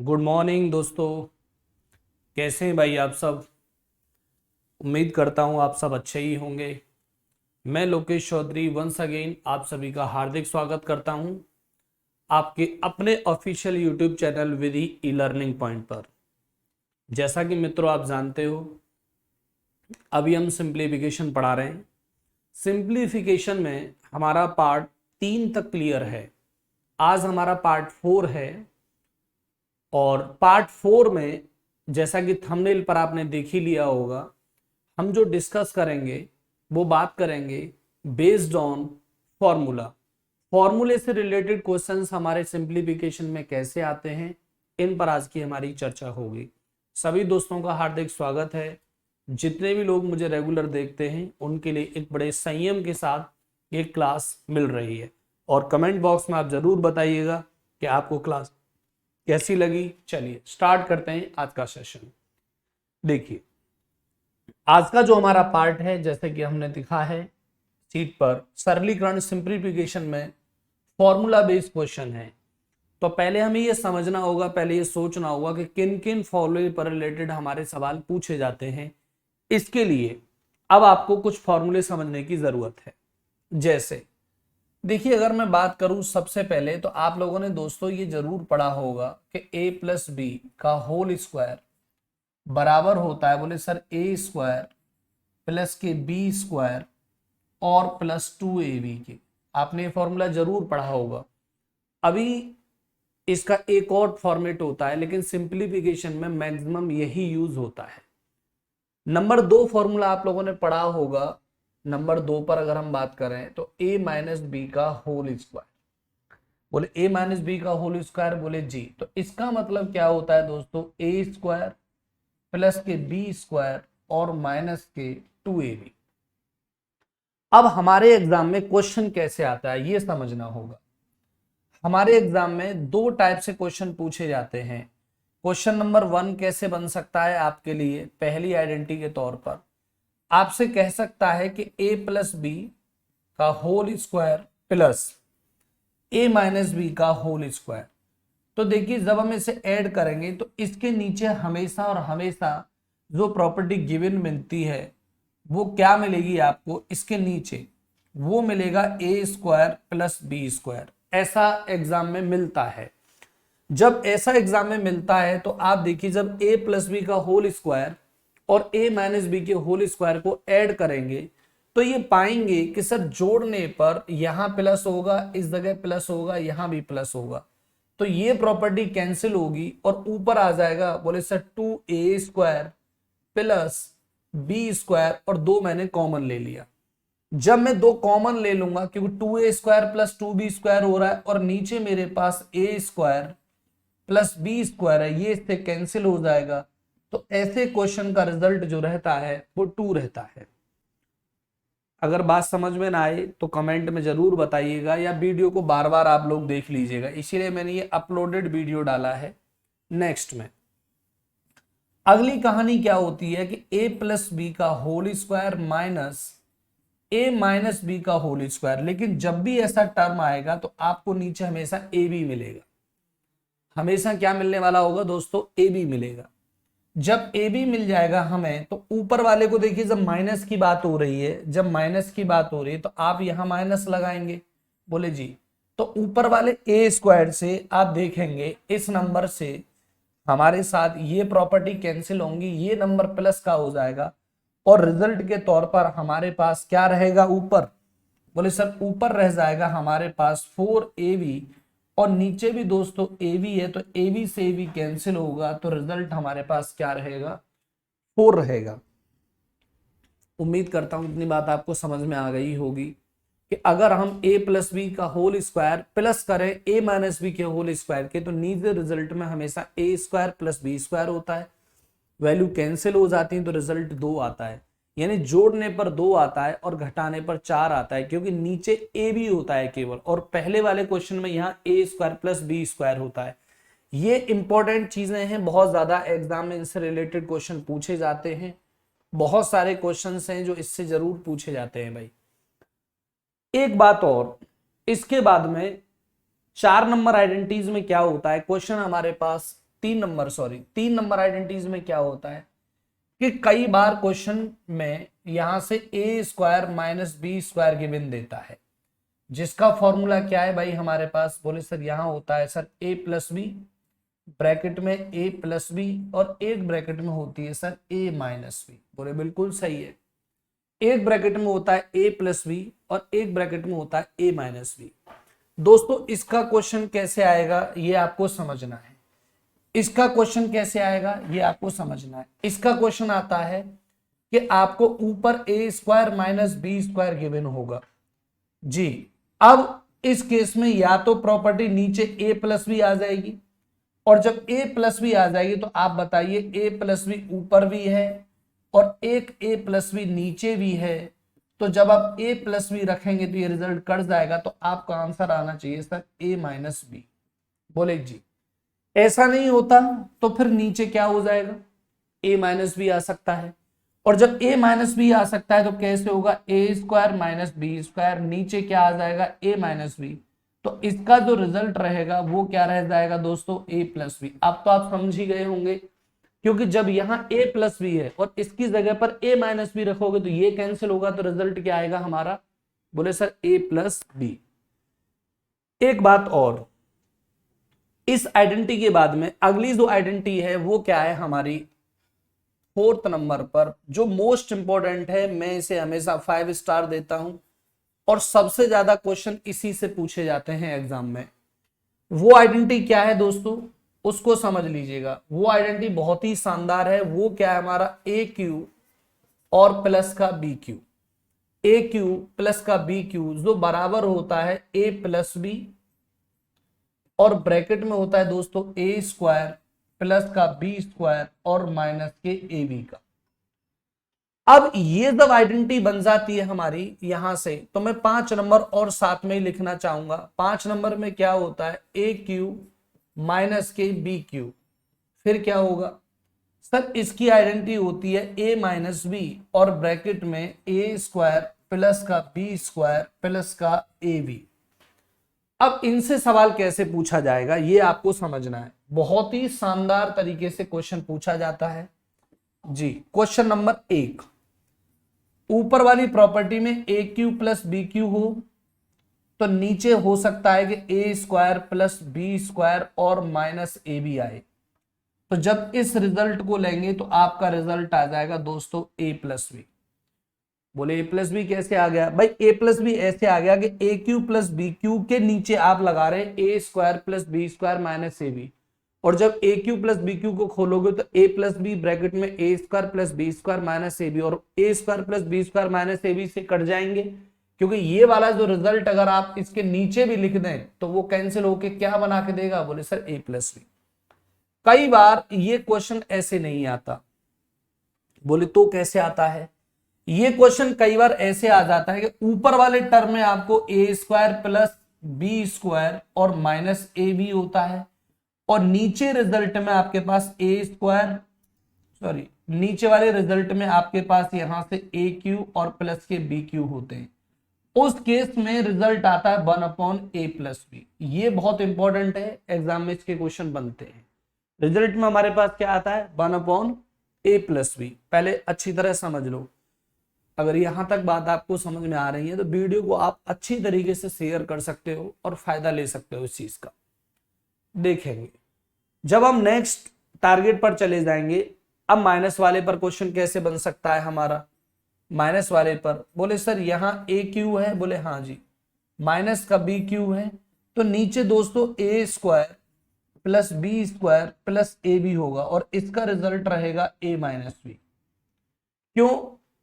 Good morning दोस्तों। कैसे हैं भाई आप सब? उम्मीद करता हूं आप सब अच्छे ही होंगे। मैं लोकेश चौधरी वंस अगेन आप सभी का हार्दिक स्वागत करता हूं आपके अपने ऑफिशियल यूट्यूब चैनल विधि ई लर्निंग पॉइंट पर। जैसा कि मित्रों आप जानते हो, अभी हम सिंप्लीफिकेशन पढ़ा रहे हैं। सिंप्लीफिकेशन में हमारा पार्ट 3 तक क्लियर है। आज हमारा पार्ट 4 है और पार्ट 4 में जैसा कि थंबनेल पर आपने देख ही लिया होगा, हम जो डिस्कस करेंगे वो बात करेंगे बेस्ड ऑन फॉर्मूला। फॉर्मूले से रिलेटेड क्वेश्चंस हमारे सिंप्लीफिकेशन में कैसे आते हैं, इन पर आज की हमारी चर्चा होगी। सभी दोस्तों का हार्दिक स्वागत है। जितने भी लोग मुझे रेगुलर देखते हैं उनके लिए एक बड़े संयम के साथ ये क्लास मिल रही है और कमेंट बॉक्स में आप जरूर बताइएगा कि आपको क्लास कैसी लगी। चलिए स्टार्ट करते हैं आज का सेशन। देखिए, आज का जो हमारा पार्ट है, जैसे कि हमने दिखा है सीट पर, सरलीकरण सिंप्लीफिकेशन में फॉर्मूला बेस्ड क्वेश्चन है। तो पहले हमें ये समझना होगा, पहले ये सोचना होगा कि किन किन फॉर्मूले पर रिलेटेड हमारे सवाल पूछे जाते हैं। इसके लिए अब आपको कुछ फॉर्मूले समझने की जरूरत है। जैसे देखिए, अगर मैं बात करूं सबसे पहले, तो आप लोगों ने दोस्तों ये जरूर पढ़ा होगा कि a प्लस बी का होल स्क्वायर बराबर होता है, बोले सर, ए स्क्वायर प्लस के बी स्क्वायर और प्लस 2ab के। आपने ये फॉर्मूला जरूर पढ़ा होगा। अभी इसका एक और फॉर्मेट होता है, लेकिन सिंप्लीफिकेशन में मैक्सिमम यही यूज होता है। नंबर 2 फॉर्मूला आप लोगों ने पढ़ा होगा। नंबर 2 पर अगर हम बात करें तो a माइनस बी का होल स्क्वायर, बोले a माइनस बी का होल स्क्वायर, बोले जी। तो इसका मतलब क्या होता है दोस्तों, ए स्क्वायर प्लस के बी स्क्वायर और माइनस के 2ab। अब हमारे एग्जाम में क्वेश्चन कैसे आता है ये समझना होगा। हमारे एग्जाम में 2 टाइप से क्वेश्चन पूछे जाते हैं। क्वेश्चन नंबर 1 कैसे बन सकता है आपके लिए, पहली आइडेंटिटी के तौर पर आपसे कह सकता है कि a प्लस बी का whole square plus a minus B का होल स्क्वायर। तो देखिए, जब हम इसे ऐड करेंगे तो इसके नीचे हमेशा और हमेशा जो प्रॉपर्टी गिवन मिलती है वो क्या मिलेगी आपको, इसके नीचे वो मिलेगा ए स्क्वायर प्लस बी स्क्वायर। ऐसा एग्जाम में मिलता है। जब ऐसा एग्जाम में मिलता है तो आप देखिए, जब a प्लस बी का होल स्क्वायर और a माइनस बी के होल स्क्वायर को ऐड करेंगे तो ये पाएंगे कि सर जोड़ने पर यहां प्लस होगा, इस जगह प्लस होगा, यहां भी प्लस होगा। तो ये प्रॉपर्टी कैंसिल होगी और ऊपर आ जाएगा, बोले sir 2a square plus B square, और 2 मैंने कॉमन ले लिया। जब मैं 2 कॉमन ले लूंगा, क्योंकि 2a square plus 2b square हो रहा है और नीचे मेरे पास a square plus B square है, ये इससे कैंसिल हो जाएगा। तो ऐसे क्वेश्चन का रिजल्ट जो रहता है वो 2 रहता है। अगर बात समझ में ना आए तो कमेंट में जरूर बताइएगा, या वीडियो को बार बार आप लोग देख लीजिएगा, इसीलिए मैंने ये अपलोडेड वीडियो डाला है। नेक्स्ट में अगली कहानी क्या होती है कि a प्लस बी का whole square minus a minus B का होल स्क्वायर। लेकिन जब भी ऐसा टर्म आएगा तो आपको नीचे हमेशा a b मिलेगा। हमेशा क्या मिलने वाला होगा दोस्तों, a b मिलेगा। जब a b मिल जाएगा हमें, तो ऊपर वाले को देखिए, जब माइनस की बात हो रही है, जब माइनस की बात हो रही है तो आप यहां माइनस लगाएंगे, बोले जी। तो ऊपर वाले a स्क्वायर से आप देखेंगे इस नंबर से हमारे साथ ये प्रॉपर्टी कैंसिल होंगी, ये नंबर प्लस का हो जाएगा और रिजल्ट के तौर पर हमारे पास क्या रहेगा ऊपर, बोले सर ऊपर रह जाएगा हमारे पास 4ab, और नीचे भी दोस्तों ab है, तो ab से ab कैंसिल होगा, तो रिजल्ट हमारे पास क्या रहेगा, 4 रहेगा। उम्मीद करता हूं इतनी बात आपको समझ में आ गई होगी कि अगर हम a प्लस बी का होल स्क्वायर प्लस करें a माइनस बी के होल स्क्वायर के, तो नीचे रिजल्ट में हमेशा a square plus B square होता है। वैल्यू कैंसिल हो जाती है तो रिजल्ट 2 आता है, यानी जोड़ने पर 2 आता है और घटाने पर 4 आता है, क्योंकि नीचे a भी होता है केवल, और पहले वाले क्वेश्चन में यहाँ a square plus B square होता है। ये इंपॉर्टेंट चीजें हैं, बहुत ज्यादा एग्जाम में इनसे रिलेटेड क्वेश्चन पूछे जाते हैं। बहुत सारे क्वेश्चन हैं जो इससे जरूर पूछे जाते हैं भाई। एक बात और, इसके बाद में 4 नंबर आइडेंटिटीज में क्या होता है, क्वेश्चन हमारे पास तीन नंबर आइडेंटिटीज में क्या होता है कि कई बार क्वेश्चन में यहां से A square minus B square given देता है, जिसका फॉर्मूला क्या है भाई हमारे पास, बोले सर यहां होता है सर ए प्लस बी, ब्रैकेट में ए प्लस बी, और एक ब्रैकेट में होती है सर ए माइनस बी। बोले बिल्कुल सही है, एक ब्रैकेट में होता है ए प्लस बी और एक ब्रैकेट में होता है ए माइनस बी। दोस्तों इसका क्वेश्चन कैसे आएगा ये आपको समझना है, इसका क्वेश्चन कैसे आएगा ये आपको समझना है। इसका क्वेश्चन आता है कि आपको ऊपर A square minus B square given होगा जी। अब इस केस में या तो प्रॉपर्टी नीचे ए प्लस बी आ जाएगी, और जब ए प्लस बी आ जाएगी तो आप बताइए ए प्लस बी ऊपर भी है और एक ए प्लस बी नीचे भी है, तो जब आप ए प्लस बी रखेंगे तो ये रिजल्ट कट जाएगा, तो आपका आंसर आना चाहिए सर ए माइनस बी। बोले जी ऐसा नहीं होता तो फिर नीचे क्या हो जाएगा, ए माइनस बी आ सकता है, और जब ए माइनस बी आ सकता है तो कैसे होगा, ए स्क्वायर माइनस बी स्क्वायर, नीचे क्या आ जाएगा ए माइनस बी, तो इसका जो रिजल्ट रहेगा वो क्या रह जाएगा दोस्तों ए प्लस बी। अब तो आप समझ ही गए होंगे, क्योंकि जब यहाँ ए प्लस बी है और इसकी जगह पर ए माइनस बी रखोगे तो ये कैंसिल होगा, तो रिजल्ट क्या आएगा हमारा, बोले सर ए प्लस बी। एक बात और, इस आइडेंटिटी के बाद में अगली जो आइडेंटिटी है वो क्या है हमारी, फोर्थ नंबर पर जो मोस्ट इंपॉर्टेंट है, मैं इसे हमेशा 5 स्टार देता हूं और सबसे ज्यादा क्वेश्चन इसी से पूछे जाते हैं एग्जाम में। वो आइडेंटिटी क्या है दोस्तों, उसको समझ लीजिएगा। वो आइडेंटिटी बहुत ही शानदार है, वो क्या है हमारा ए क्यू और प्लस का बी क्यू, ए क्यू प्लस का बी क्यू जो बराबर होता है ए प्लस बी, और ब्रैकेट में होता है दोस्तों ए स्क्वायर प्लस का बी स्क्वायर और माइनस के ए बी का। अब ये जब आइडेंटिटी बन जाती है हमारी यहां से, तो मैं 5 नंबर और साथ में ही लिखना चाहूंगा। 5 नंबर में क्या होता है ए क्यू माइनस के बी क्यू, फिर क्या होगा सर, इसकी आइडेंटिटी होती है ए माइनस बी और ब्रैकेट में ए स्क्वायर प्लस का बी स्क्वायर प्लस का ए बी। अब इनसे सवाल कैसे पूछा जाएगा ये आपको समझना है, बहुत ही शानदार तरीके से क्वेश्चन पूछा जाता है जी। क्वेश्चन नंबर 1, ऊपर वाली प्रॉपर्टी में ए क्यू प्लस बी क्यू हो तो नीचे हो सकता है कि ए स्क्वायर प्लस बी स्क्वायर और माइनस ए बी आए, तो जब इस रिजल्ट को लेंगे तो आपका रिजल्ट आ जाएगा दोस्तों ए प्लस बी। बोले ए प्लस बी कैसे आ गया भाई, ए प्लस बी ऐसे आ गया कि A cube plus B cube के नीचे आप लगा रहे हैं A square plus B square minus A B, और जब A cube plus B cube को खोलोगे तो ए प्लस बी ब्रैकेट में A square plus B square minus A B, और A square plus B square minus A B से cut जाएंगे, क्योंकि ये वाला जो रिजल्ट अगर आप इसके नीचे भी लिख दें तो वो कैंसिल होके क्या बना के देगा, बोले सर ए प्लस बी। कई बार ये क्वेश्चन ऐसे नहीं आता, बोले तो कैसे आता है, ये क्वेश्चन कई बार ऐसे आ जाता है कि ऊपर वाले टर्म में आपको ए स्क्वायर प्लस बी स्क्वायर और माइनस ए बी होता है, और नीचे रिजल्ट में आपके पास ए स्क्वायर नीचे वाले रिजल्ट में आपके पास यहां से ए क्यू और प्लस के बी क्यू होते हैं। उस केस में रिजल्ट आता है 1/a प्लस बी। ये बहुत इंपॉर्टेंट है, एग्जाम में इसके क्वेश्चन बनते हैं। रिजल्ट में हमारे पास क्या आता है 1/a प्लस बी। पहले अच्छी तरह समझ लो, अगर यहां तक बात आपको समझ में आ रही है तो वीडियो को आप अच्छी तरीके से शेयर कर सकते हो और फायदा ले सकते हो इस चीज का। देखेंगे जब हम नेक्स्ट टारगेट पर चले जाएंगे, अब माइनस वाले पर क्वेश्चन कैसे बन सकता है हमारा। माइनस वाले पर बोले सर यहाँ ए क्यू है, बोले हाँ जी, माइनस का बी क्यू है, तो नीचे दोस्तों A square plus B square plus A B होगा, और इसका रिजल्ट रहेगा ए माइनस बी। क्यों,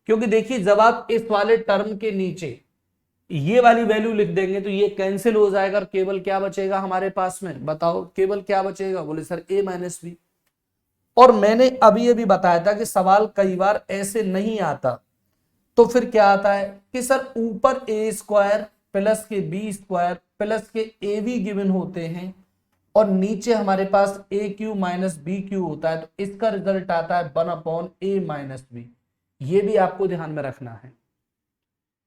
क्योंकि देखिए जब आप इस वाले टर्म के नीचे ये वाली वैल्यू लिख देंगे तो ये कैंसिल हो जाएगा, और केवल क्या बचेगा हमारे पास में, बताओ केवल क्या बचेगा, बोले सर ए माइनस बी। और मैंने अभी अभी बताया था कि सवाल कई बार ऐसे नहीं आता, तो फिर क्या आता है कि सर ऊपर ए स्क्वायर प्लस के बी स्क्वायर प्लस के ए बी गिवन होते हैं, और नीचे हमारे पास ए क्यू माइनस बी क्यू होता है, तो इसका रिजल्ट आता है 1/a माइनस बी। ये भी आपको ध्यान में रखना है,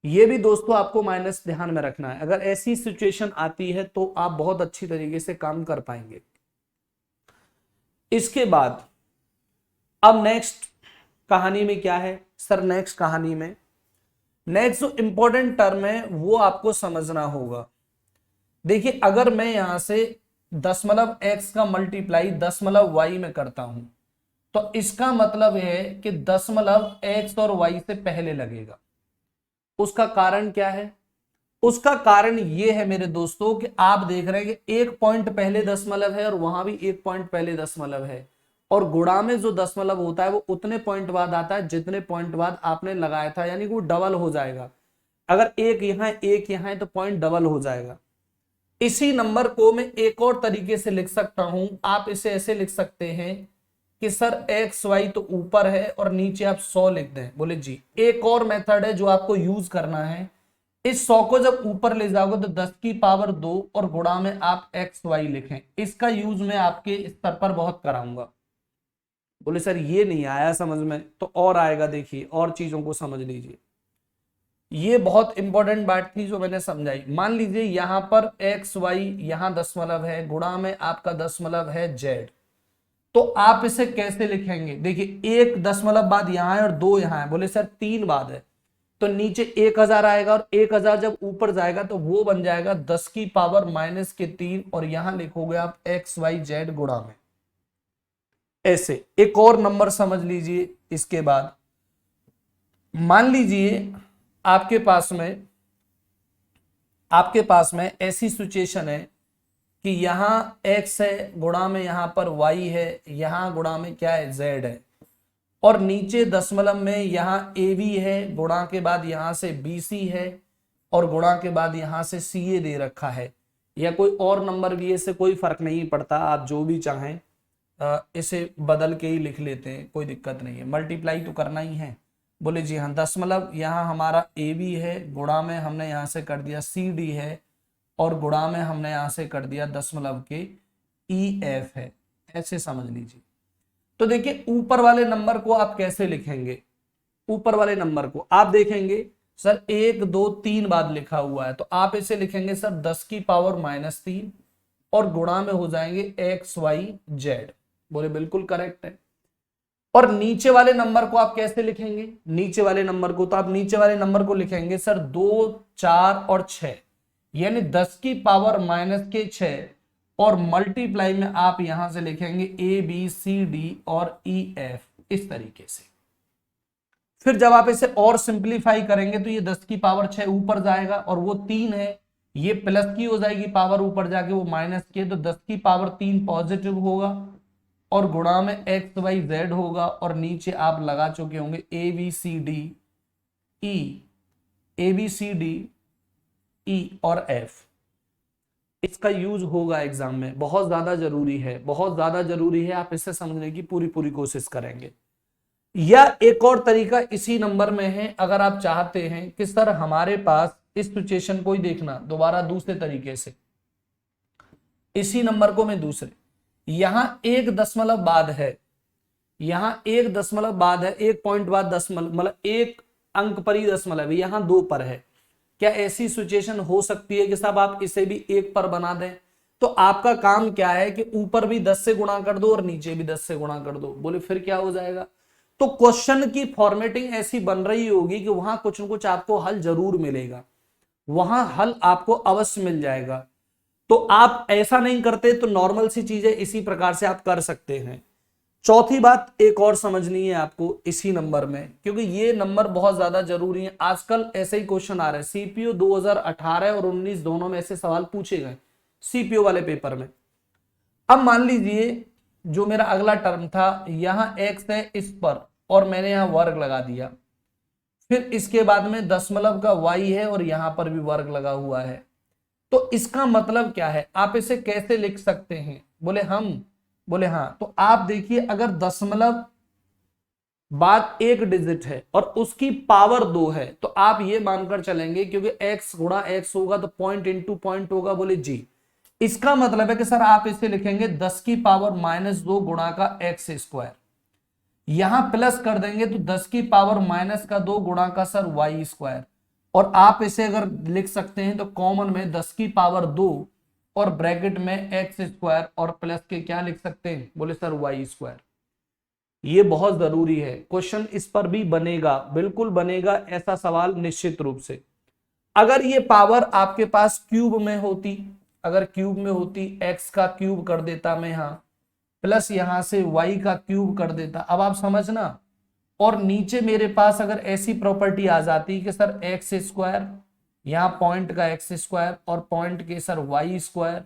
ये भी दोस्तों आपको माइनस ध्यान में रखना है। अगर ऐसी सिचुएशन आती है तो आप बहुत अच्छी तरीके से काम कर पाएंगे। इसके बाद अब नेक्स्ट कहानी में क्या है सर, नेक्स्ट कहानी में नेक्स्ट जो इंपॉर्टेंट टर्म है वो आपको समझना होगा। देखिए अगर मैं यहां से दशमलव x का मल्टीप्लाई दशमलव y में करता हूं तो इसका मतलब है कि दशमलव x और y से पहले लगेगा। उसका कारण क्या है? उसका कारण ये है मेरे दोस्तों कि आप देख रहे हैं कि एक पॉइंट पहले दशमलव है और वहां भी एक पॉइंट पहले दशमलव है, और गुणा में जो दशमलव होता है वो उतने पॉइंट बाद आता है जितने पॉइंट बाद आपने लगाया था, यानी कि वो डबल हो जाएगा। अगर एक यहाँ एक यहाँ है तो पॉइंट डबल हो जाएगा। इसी नंबर को मैं एक और तरीके से लिख सकता हूं, आप इसे ऐसे लिख सकते हैं कि सर एक्स वाई तो ऊपर है और नीचे आप 100 लिख दें। बोले जी, एक और मेथड है जो आपको यूज करना है। इस 100 को जब ऊपर ले जाओगे तो 10 की पावर 2 और गुणा में आप एक्स वाई लिखें। इसका यूज मैं आपके स्तर पर बहुत कराऊंगा। बोले सर ये नहीं आया समझ में, तो और आएगा, देखिए और चीजों को समझ लीजिए। ये बहुत इंपॉर्टेंट बात थी जो मैंने समझाई। मान लीजिए यहां पर एक्स वाई यहां दशमलव है, गुणा में आपका दशमलव है जेड, तो आप इसे कैसे लिखेंगे? देखिए एक दशमलव बाद यहां है और 2 यहां है। बोले सर 3 बाद है, तो नीचे 1000 आएगा और 1000 जब ऊपर जाएगा तो वो बन जाएगा 10 की पावर माइनस के 3 और यहां लिखोगे आप एक्स वाई जेड गुणा में। ऐसे एक और नंबर समझ लीजिए। इसके बाद मान लीजिए आपके पास में ऐसी सिचुएशन है कि यहां x है, गुणा में यहां पर y है, यहां गुणा में क्या है z है, और नीचे दशमलव में यहां AB है, गुणा के बाद यहां से BC है और गुणा के बाद यहां से CA दे रखा है, या कोई और नंबर भी है, इससे कोई फर्क नहीं पड़ता, आप जो भी चाहें इसे बदल के ही लिख लेते हैं, कोई दिक्कत नहीं है, मल्टीप्लाई तो करना ही है। बोले जी हाँ, दशमलव यहाँ हमारा AB है, गुणा में हमने यहाँ से कर दिया CD है, और गुणा में हमने यहाँ से कर दिया दशमलव के EF है। ऐसे समझ लीजिए। तो देखिए ऊपर वाले नंबर को आप कैसे लिखेंगे? ऊपर वाले नंबर को आप देखेंगे सर 1 2 3 बाद लिखा हुआ है, तो आप इसे लिखेंगे सर 10 की पावर माइनस 3 और गुणा में हो जाएंगे एक्स वाई जेड। बोले बिल्कुल करेक्ट है। और नीचे वाले नंबर को आप कैसे लिखेंगे? नीचे वाले नंबर को तो आप नीचे वाले नंबर को लिखेंगे सर 2 4 और 6, यानी 10 की पावर माइनस के 6 और मल्टीप्लाई में आप यहां से लिखेंगे ABCD और EF, इस तरीके से। फिर जब आप इसे और सिंप्लीफाई करेंगे तो ये 10 की पावर 6 ऊपर जाएगा और वो 3 है, ये प्लस की हो जाएगी पावर ऊपर जाके वो माइनस की है, तो 10 की पावर 3 पॉजिटिव होगा और गुणा में एक्स वाई जेड होगा, और नीचे आप लगा चुके होंगे ABCD E और F। इसका यूज होगा एग्जाम में, बहुत ज्यादा जरूरी है, बहुत ज्यादा जरूरी है, आप इसे समझने की पूरी कोशिश करेंगे। या एक और तरीका इसी नंबर में है, अगर आप चाहते हैं कि सर हमारे पास इस सिचुएशन को ही देखना दोबारा दूसरे तरीके से, इसी नंबर को मैं दूसरे, यहां 1 दशमलव बाद है, यहां 1 दशमलव बाद है, 1 पॉइंट बाद दशमलव, मतलब 1 अंक पर ही दशमलव है, यहां 2 पर है। क्या ऐसी सिचुएशन हो सकती है कि साहब आप इसे भी 1 पर बना दें? तो आपका काम क्या है कि ऊपर भी 10 से गुणा कर दो और नीचे भी 10 से गुणा कर दो। बोले फिर क्या हो जाएगा? तो क्वेश्चन की फॉर्मेटिंग ऐसी बन रही होगी कि वहां कुछ न कुछ आपको हल जरूर मिलेगा, वहां हल आपको अवश्य मिल जाएगा। तो आप ऐसा नहीं करते तो नॉर्मल सी चीजें इसी प्रकार से आप कर सकते हैं। चौथी बात एक और समझनी है आपको इसी नंबर में, क्योंकि ये नंबर बहुत ज्यादा जरूरी है। आजकल ऐसे ही क्वेश्चन आ रहे हैं, सीपीओ 2018 और 19 दोनों में ऐसे सवाल पूछे गए सीपीओ वाले पेपर में। अब मान लीजिए जो मेरा अगला टर्म था, यहां एक्स है इस पर और मैंने यहां वर्ग लगा दिया, फिर इसके बाद में दशमलव का वाई है और यहां पर भी वर्ग लगा हुआ है, तो इसका मतलब क्या है? आप इसे कैसे लिख सकते हैं? बोले हाँ, तो आप देखिए अगर दशमलव बाद 1 डिजिट है और उसकी पावर 2 है तो आप ये मानकर चलेंगे क्योंकि x गुणा x होगा तो पॉइंट इंटू पॉइंट होगा। बोले जी, इसका मतलब है कि सर आप इसे लिखेंगे 10 की पावर माइनस 2 गुणा का x स्क्वायर, यहां प्लस कर देंगे तो 10 की पावर माइनस का 2 गुणा का सर y स्क्वायर, और आप इसे अगर लिख सकते हैं तो कॉमन में 10 की पावर 2 और ब्रैकेट में एक्स स्क्वायर और प्लस के क्या लिख सकते हैं, बोले सर वाई स्क्वायर। ये बहुत जरूरी है, क्वेश्चन इस पर भी बनेगा, बिल्कुल बनेगा ऐसा सवाल निश्चित रूप से। अगर ये पावर आपके पास क्यूब में होती, अगर क्यूब में होती एक्स का क्यूब कर देता मैं यहां, प्लस यहां से वाई का क्यूब कर देता, अब आप समझना। और नीचे मेरे पास अगर ऐसी प्रॉपर्टी आ जाती कि सर एक्स स्क्वायर, यहाँ पॉइंट का एक्स स्क्वायर और पॉइंट के सर वाई स्क्वायर,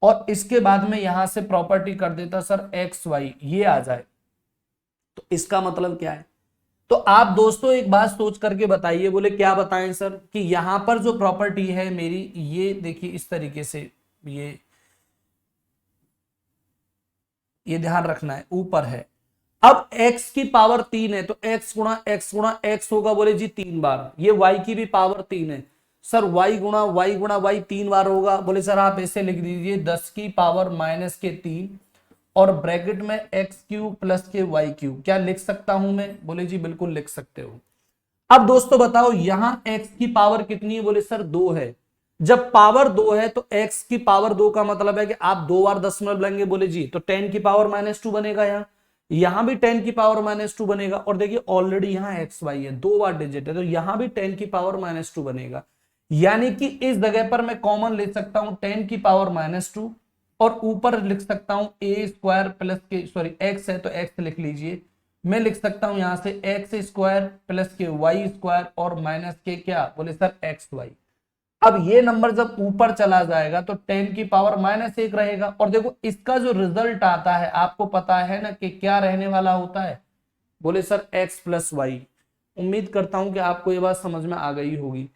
और इसके बाद में यहां से प्रॉपर्टी कर देता सर एक्स वाई, ये आ जाए, तो इसका मतलब क्या है। तो आप दोस्तों एक बात सोच करके बताइए, बोले क्या बताएं सर, कि यहां पर जो प्रॉपर्टी है मेरी, ये देखिए इस तरीके से, ये ध्यान रखना है, ऊपर है। अब x की पावर 3 है तो x गुणा x होगा, बोले जी 3 बार। ये y की भी पावर 3 है, सर y गुणा y 3 बार होगा, बोले सर आप ऐसे लिख दीजिए 10 की पावर -3 और ब्रैकेट में x क्यूब प्लस के y क्यूब। क्या लिख सकता हूं मैं, बोले जी बिल्कुल लिख सकते हो। अब दोस्तों बताओ यहां x की पावर कितनी है, बोले सर 2 है। जब पावर 2 है तो x की पावर 2 का मतलब है कि आप 2 बार दशमलव लेंगे, बोले जी, तो 10 की पावर -2 बनेगा, यहां भी 10 की पावर -2 बनेगा। और देखिए ऑलरेडी यहां एक्स वाई है, 2 बार डिजिट है, तो यहां भी 10 की पावर -2 बनेगा। यानी कि इस जगह पर मैं कॉमन ले सकता हूं 10 की पावर -2 और ऊपर लिख सकता हूं ए स्क्वायर प्लस के, सॉरी एक्स है तो एक्स लिख लीजिए, मैं लिख सकता हूं यहां से एक्स स्क्वायर प्लस के वाई स्क्वायर और माइनस के क्या, बोले सर एक्स वाई। अब ये नंबर जब ऊपर चला जाएगा तो 10 की पावर -1 रहेगा। और देखो इसका जो रिजल्ट आता है आपको पता है ना कि क्या रहने वाला होता है, बोले सर x प्लस वाई। उम्मीद करता हूं कि आपको ये बात समझ में आ गई होगी।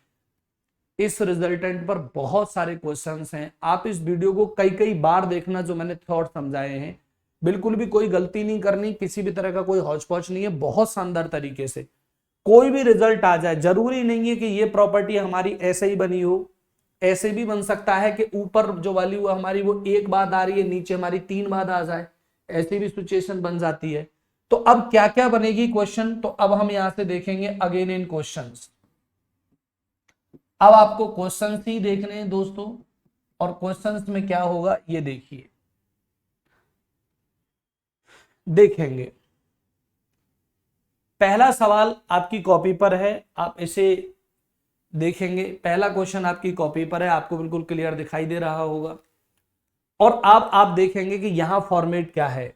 इस रिजल्टेंट पर बहुत सारे क्वेश्चंस हैं, आप इस वीडियो को कई कई बार देखना, जो मैंने थॉट समझाए हैं। बिल्कुल भी कोई गलती नहीं करनी, किसी भी तरह का कोई हौच पौच नहीं है, बहुत शानदार तरीके से कोई भी रिजल्ट आ जाए। जरूरी नहीं है कि ये प्रॉपर्टी हमारी ऐसे ही बनी हो, ऐसे भी बन सकता है कि ऊपर जो वैल्यू है हमारी वो 1 बाद आ रही है, नीचे हमारी 3 बाद आ जाए, ऐसी भी सिचुएशन बन जाती है। तो अब क्या क्या बनेगी क्वेश्चन, तो अब हम यहां से देखेंगे अगेन इन क्वेश्चंस। अब आपको क्वेश्चंस ही देखने हैं दोस्तों, और क्वेश्चंस में क्या होगा ये देखिए, देखेंगे। पहला सवाल आपकी कॉपी पर है, आप इसे देखेंगे। पहला क्वेश्चन आपकी कॉपी पर है, आपको बिल्कुल क्लियर दिखाई दे रहा होगा। और आप देखेंगे कि यहां फॉर्मेट क्या है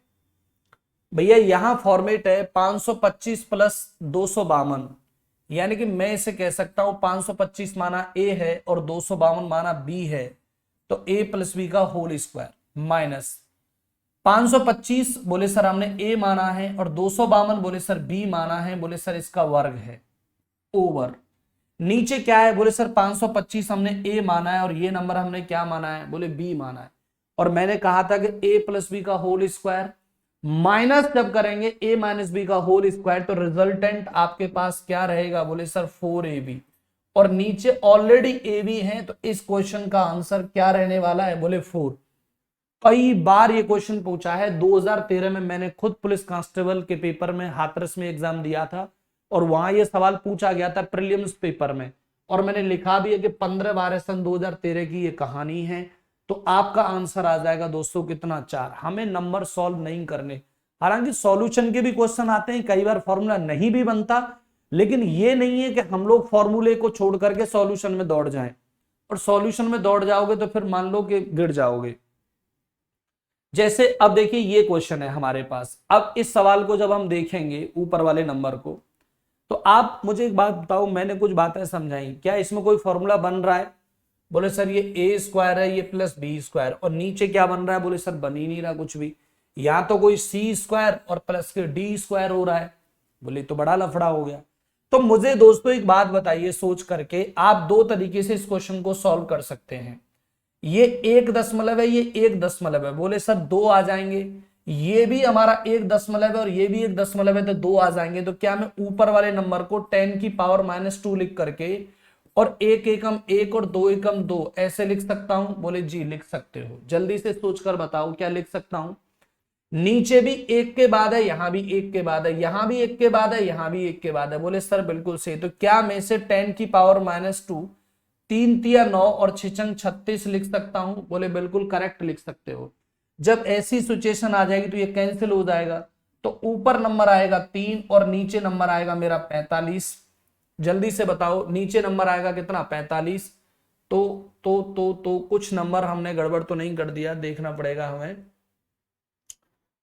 भैया, यहां फॉर्मेट है 525 प्लस 252, यानी कि मैं इसे कह सकता हूं 525 माना a है और 252 माना b है, तो a प्लस बी का होल स्क्वायर माइनस 525 बोले सर हमने a माना है और 252 बोले सर b माना है, बोले सर इसका वर्ग है, ओवर नीचे क्या है, बोले सर 525 हमने a माना है और ये नंबर हमने क्या माना है, बोले b माना है। और मैंने कहा था कि a प्लस बी का होल स्क्वायर माइनस जब करेंगे a माइनस बी का होल स्क्वायर तो रिजल्टेंट आपके पास क्या रहेगा, बोले सर 4ab। और नीचे ऑलरेडी ab है तो इस क्वेश्चन का आंसर क्या रहने वाला है, बोले 4। कई बार ये क्वेश्चन पूछा है, 2013 में मैंने खुद पुलिस कांस्टेबल के पेपर में हाथरस में एग्जाम दिया था और वहां ये सवाल पूछा गया था प्रीलिम्स पेपर में, और मैंने लिखा भी है कि 15/12 सन 2013 की ये कहानी है। तो आपका आंसर आ जाएगा दोस्तों कितना, 4। हमें नंबर सॉल्व नहीं करने, हालांकि सॉल्यूशन के भी क्वेश्चन आते हैं, कई बार फॉर्मूला नहीं भी बनता, लेकिन ये नहीं है कि हम लोग फॉर्मूले को छोड़ करके सॉल्यूशन में दौड़ जाएं, और सॉल्यूशन में दौड़ जाओगे तो फिर मान लो कि गिर जाओगे। जैसे अब देखिए ये क्वेश्चन है हमारे पास, अब इस सवाल को जब हम देखेंगे ऊपर वाले नंबर को, तो आप मुझे एक बात बताओ, मैंने कुछ बातें समझाई, क्या इसमें कोई फॉर्मूला बन रहा है, बोले सर ये a स्क्वायर है ये प्लस बी स्क्वायर, और नीचे क्या बन रहा है, बोले सर बन ही नहीं रहा कुछ भी, या तो कोई c स्क्वायर और प्लस के d स्क्वायर हो रहा है, बोले तो बड़ा लफड़ा हो गया। तो मुझे दोस्तों एक बात बताइए, सोच करके आप दो तरीके से इस क्वेश्चन को सॉल्व कर सकते हैं। ये 1 दशमलव है, ये 1 दशमलव है, बोले सर 2 आ जाएंगे, ये भी हमारा 1 दशमलव है और ये भी 1 दशमलव है, तो 2 आ जाएंगे। तो क्या मैं ऊपर वाले नंबर को 10 की पावर -2 लिख करके और 1 एकम 1 और 2 एकम 2 ऐसे लिख सकता हूं, बोले जी लिख सकते हो। जल्दी से सोचकर बताओ क्या लिख सकता हूं। नीचे भी 1 के बाद है, यहां भी 1 के बाद है, यहां भी 1 के बाद है, यहां भी 1 के बाद है, बोले सर बिल्कुल सही। तो क्या मैं से 10 की पावर -2 3 तिया 9 और 6 चंग 36 लिख सकता हूं। बोले बिल्कुल करेक्ट लिख सकते हो। जब ऐसी सिचुएशन आ जाएगी तो ये कैंसिल हो जाएगा, तो ऊपर नंबर आएगा 3 और नीचे नंबर आएगा मेरा 45। जल्दी से बताओ नीचे नंबर आएगा कितना, 45। तो कुछ नंबर हमने गड़बड़ तो नहीं कर दिया, देखना पड़ेगा हमें।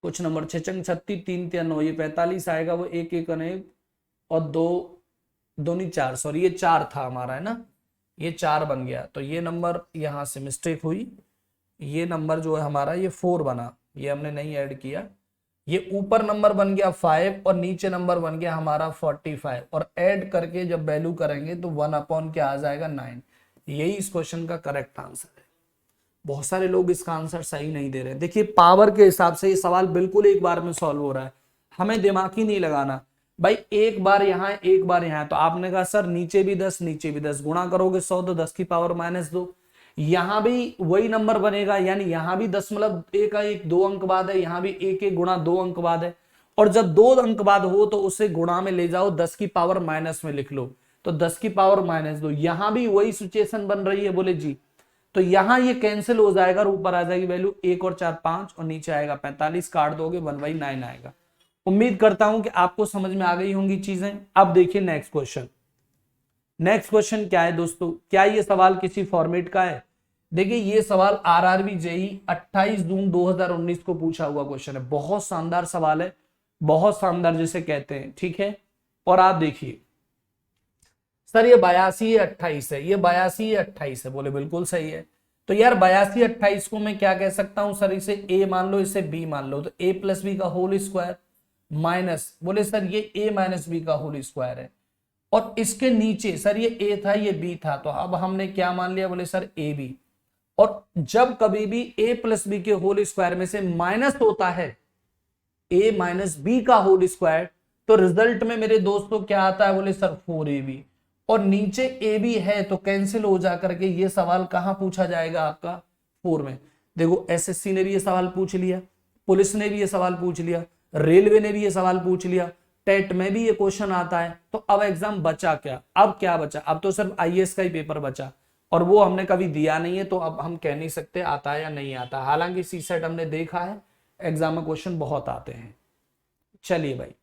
कुछ नंबर 6 चंग 36, 3 तिया 9, ये 45 आएगा, वो एक एक अनेक और दो दोनी 4, सॉरी ये 4 था हमारा, है ना, ये 4 बन गया। तो ये नंबर यहां से मिस्टेक हुई, ये नंबर जो है हमारा ये 4 बना, ये हमने नहीं ऐड किया। ये ऊपर नंबर बन गया 5 और नीचे नंबर बन गया हमारा 45, और ऐड करके जब वैल्यू करेंगे तो 1 अपॉन क्या आ जाएगा, 9। यही इस क्वेश्चन का करेक्ट आंसर है। बहुत सारे लोग इसका आंसर सही नहीं दे रहे। देखिए पावर के हिसाब से ये सवाल बिल्कुल एक बार में सॉल्व हो रहा है, हमें दिमाग ही नहीं लगाना भाई। एक बार यहाँ एक बार यहाँ, तो आपने कहा सर नीचे भी 10 नीचे भी 10, गुणा करोगे 100 तो 10 की पावर -2, यहां भी वही नंबर बनेगा, यानी यहां भी 10 मतलब एक एक 2 अंक बाद है, यहां भी एक एक गुणा 2 अंक बाद है। और जब 2 अंक बाद हो तो उसे गुणा में ले जाओ, 10 की पावर माइनस में लिख लो, तो 10 की पावर -2। यहां भी वही सिचुएशन बन रही है, बोले जी। तो यहां ये कैंसिल हो जाएगा और ऊपर आ जाएगी वैल्यू 1 और 4 5 और नीचे आएगा 45, काट दोगे 1/9 आएगा। उम्मीद करता हूं कि आपको समझ में आ गई होंगी चीजें। अब देखिए नेक्स्ट क्वेश्चन। नेक्स्ट क्वेश्चन क्या है दोस्तों, क्या ये सवाल किसी फॉर्मेट का है? देखिए ये सवाल आरआरबी जेई 28 जून 2019 को पूछा हुआ क्वेश्चन है। बहुत शानदार सवाल है, बहुत शानदार जिसे कहते हैं, ठीक है। और आप देखिए सर ये 82 28 है, ये 82 28 है, बोले बिल्कुल सही है। तो यार 82 28 को मैं क्या कह सकता हूं सर, इसे a मान लो, इसे b मान लो, तो a प्लस बी का होल स्क्वायर माइनस, बोले सर ये a माइनस बी का होल स्क्वायर है। और इसके नीचे सर ये a था, ये b था, तो अब हमने क्या मान लिया, बोले सर a b। और जब कभी भी a प्लस बी के होल स्क्वायर में से माइनस होता है a माइनस बी का होल स्क्वायर, तो रिजल्ट में मेरे दोस्तों क्या आता है, बोले सर 4ab। और नीचे ए बी है तो कैंसिल हो जा करके ये सवाल कहां पूछा जाएगा, आपका 4 में। देखो एसएससी ने भी ये सवाल पूछ लिया, पुलिस ने भी ये सवाल पूछ लिया, रेलवे ने भी ये सवाल पूछ लिया, टेट में भी ये क्वेश्चन आता है। तो अब एग्जाम बचा क्या, अब क्या बचा, अब तो सिर्फ आईएएस का ही पेपर बचा, और वो हमने कभी दिया नहीं है, तो अब हम कह नहीं सकते आता है या नहीं आता। हालांकि सीसेट हमने देखा है, एग्जाम में क्वेश्चन बहुत आते हैं। चलिए भाई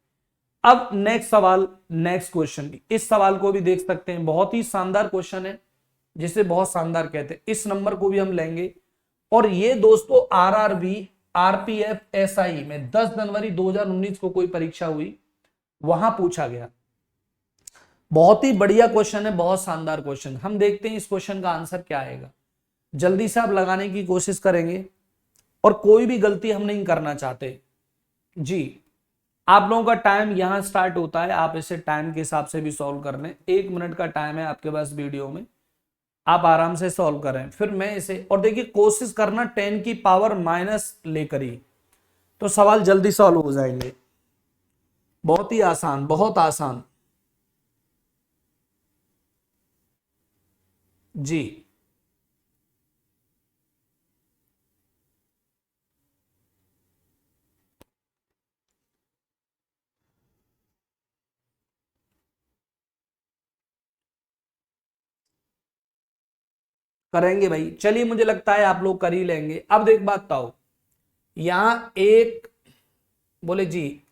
अब नेक्स्ट सवाल, नेक्स्ट क्वेश्चन, इस सवाल को भी देख सकते हैं, बहुत ही शानदार क्वेश्चन है, जिसे बहुत शानदार कहते हैं। इस नंबर को भी हम लेंगे, और ये दोस्तों आरआरबी आरपीएफ एसआई में 10 जनवरी 2019 को कोई परीक्षा हुई, वहां पूछा गया। बहुत ही बढ़िया क्वेश्चन है, बहुत शानदार क्वेश्चन। हम देखते हैं इस क्वेश्चन का आंसर क्या आएगा। जल्दी से आप लगाने की कोशिश करेंगे, और कोई भी गलती हम नहीं करना चाहते जी। आप लोगों का टाइम यहां स्टार्ट होता है, आप इसे टाइम के हिसाब से भी सॉल्व कर लें। 1 मिनट का टाइम है आपके पास वीडियो में, आप आराम से सॉल्व करें, फिर मैं इसे, और देखिए कोशिश करना 10 की पावर माइनस लेकर ही, तो सवाल जल्दी सॉल्व हो जाएंगे। बहुत ही आसान, बहुत आसान जी। करेंगे भाई, चलिए मुझे लगता है आप लोग कर ही लेंगे। अब देख बात बताओ, यहां एक, बोले जी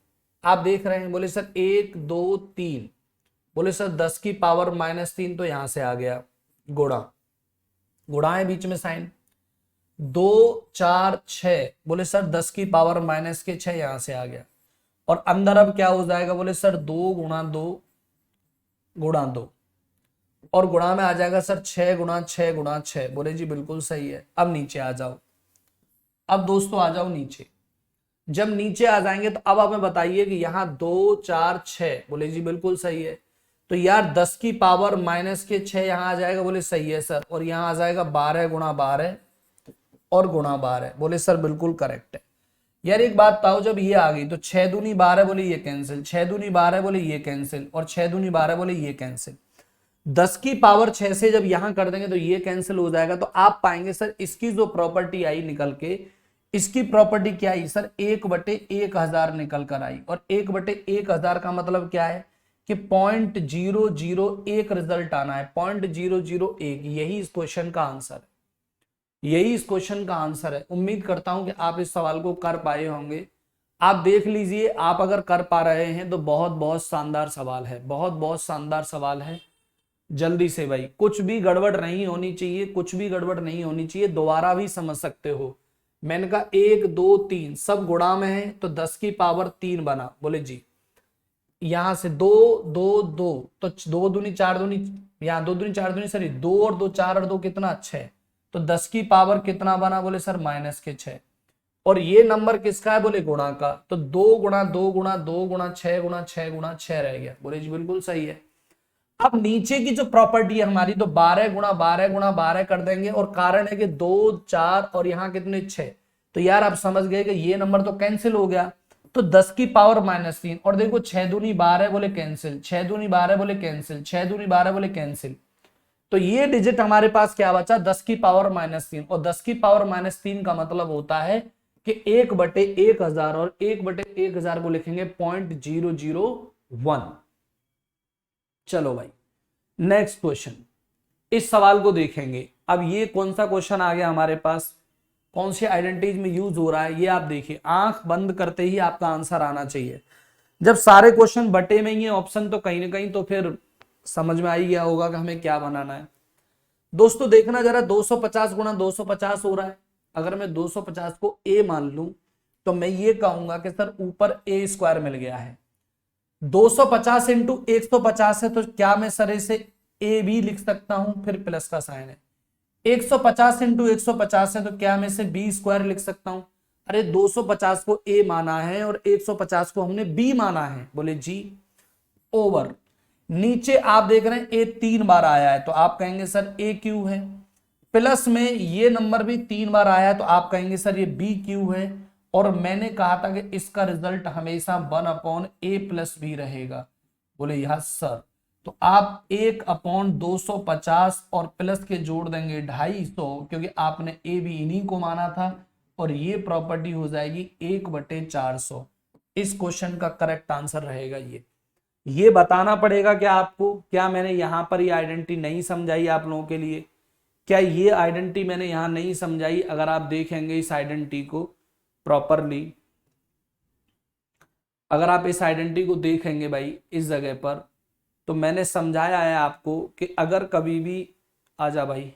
आप देख रहे हैं, बोले सर 1 2 3, बोले सर 10 की पावर -3, तो यहां से आ गया गुणा, गुणा है बीच में साइन, 2 4 6, बोले सर 10 की पावर -6, यहां से आ गया। और अंदर अब क्या हो जाएगा, बोले सर 2 गुणा 2 गुणा 2, और गुणा में आ जाएगा सर 6 गुणा 6 गुणा 6, बोले जी बिल्कुल सही है। अब नीचे आ जाओ, अब दोस्तों आ जाओ नीचे। जब नीचे आ जाएंगे तो अब हमें बताइए कि यहाँ 2 4 6, बोले जी बिल्कुल सही है। तो यार 10 की पावर -6 यहाँ आ जाएगा, बोले सही है सर। और यहाँ आ जाएगा 12 गुणा 12 और गुणा 12, बोले सर बिल्कुल करेक्ट है। यार एक बात बताओ, जब ये आ गई तो 6 दूनी 12, बोले ये कैंसिल, 6 दूनी 12, बोले ये कैंसिल, और 6 दूनी 12, बोले ये कैंसिल। 10 की पावर 6 से जब यहां कर देंगे तो ये कैंसिल हो जाएगा। तो आप पाएंगे सर इसकी जो प्रॉपर्टी आई निकल के, इसकी प्रॉपर्टी क्या आई सर, 1/1000 निकल कर आई। और 1/1000 का मतलब क्या है कि 0.001 रिजल्ट आना है, 0.001, यही इस क्वेश्चन का आंसर है, यही इस क्वेश्चन का आंसर है। उम्मीद करता हूं कि आप इस सवाल को कर पाए होंगे। आप देख लीजिए, आप अगर कर पा रहे हैं तो बहुत बहुत शानदार सवाल है, बहुत बहुत शानदार सवाल है। जल्दी से भाई, कुछ भी गड़बड़ नहीं होनी चाहिए, कुछ भी गड़बड़ नहीं होनी चाहिए। दोबारा भी समझ सकते हो, मैंने कहा 1 2 3 सब गुणा में है तो 10 की पावर 3 बना, बोले जी। यहां से 2 2 2 तो 2 दूनी 4 दूनी, यहाँ 2 दूनी 4 दूनी, सॉरी 2 और 2 4 और 2 कितना 6, तो 10 की पावर कितना बना, बोले सर -6। और ये नंबर किसका है, बोले गुणा का, तो 2 गुणा 2 गुणा 2 गुणा 6 गुणा 6 गुणा 6 रह गया, बोले जी बिल्कुल सही है। अब नीचे की जो प्रॉपर्टी है हमारी, तो 12 गुणा 12 गुणा 12 कर देंगे, और कारण है कि 2 4 और यहाँ कितने 6, तो यार आप समझ गए कि ये नंबर तो कैंसिल हो गया। तो 10 की पावर -3, और देखो 6 दूनी 12 बोले कैंसिल, 6 दूनी 12 बोले कैंसिल, 6 दूनी 12 बोले कैंसिल, तो ये डिजिट हमारे पास क्या बचा, 10 की पावर -3, और 10 की पावर -3 का मतलब होता है कि 1/1000, और 1/1000 को लिखेंगे 0.001। चलो भाई नेक्स्ट क्वेश्चन, इस सवाल को देखेंगे। अब ये कौन सा क्वेश्चन आ गया हमारे पास, कौन सी आइडेंटिटीज में यूज हो रहा है, ये आप देखिए। आंख बंद करते ही आपका आंसर आना चाहिए। जब सारे क्वेश्चन बटे में ही है ऑप्शन, तो कहीं ना कहीं तो फिर समझ में आ ही गया होगा कि हमें क्या बनाना है। दोस्तों देखना जरा, 250 गुणा 250 हो रहा है। अगर मैं 250 को a मान लूं, तो मैं ये कहूंगा कि सर ऊपर a² मिल गया है। 250 इंटू 150 है, तो क्या मैं सर इसे ए भी लिख सकता हूं, फिर प्लस का साइन है। 150 इंटू 150 है, तो क्या मैं इसे b² लिख सकता हूं। अरे 250 को a माना है और 150 को हमने b माना है, बोले जी। ओवर नीचे आप देख रहे हैं a 3 बार आया है, तो आप कहेंगे सर AQ है। प्लस में ये नंबर भी 3 बार आया है, तो आप कहेंगे सर ये BQ है। और मैंने कहा था कि इसका रिजल्ट हमेशा 1/a+b रहेगा, बोले यस सर। तो आप 1/250 और प्लस के जोड़ देंगे 250, क्योंकि आपने a b इन्हीं को माना था, और ये प्रॉपर्टी हो जाएगी 1/400। इस क्वेश्चन का करेक्ट आंसर रहेगा ये बताना पड़ेगा क्या आपको, क्या मैंने यहां पर ये आइडेंटिटी नहीं समझाई आप लोगों के लिए, क्या ये आइडेंटिटी मैंने यहां नहीं समझाई। अगर आप देखेंगे इस आइडेंटिटी को प्रॉपरली, अगर आप इस आइडेंटिटी को देखेंगे भाई इस जगह पर, तो मैंने समझाया है आपको कि अगर कभी भी आजा भाई,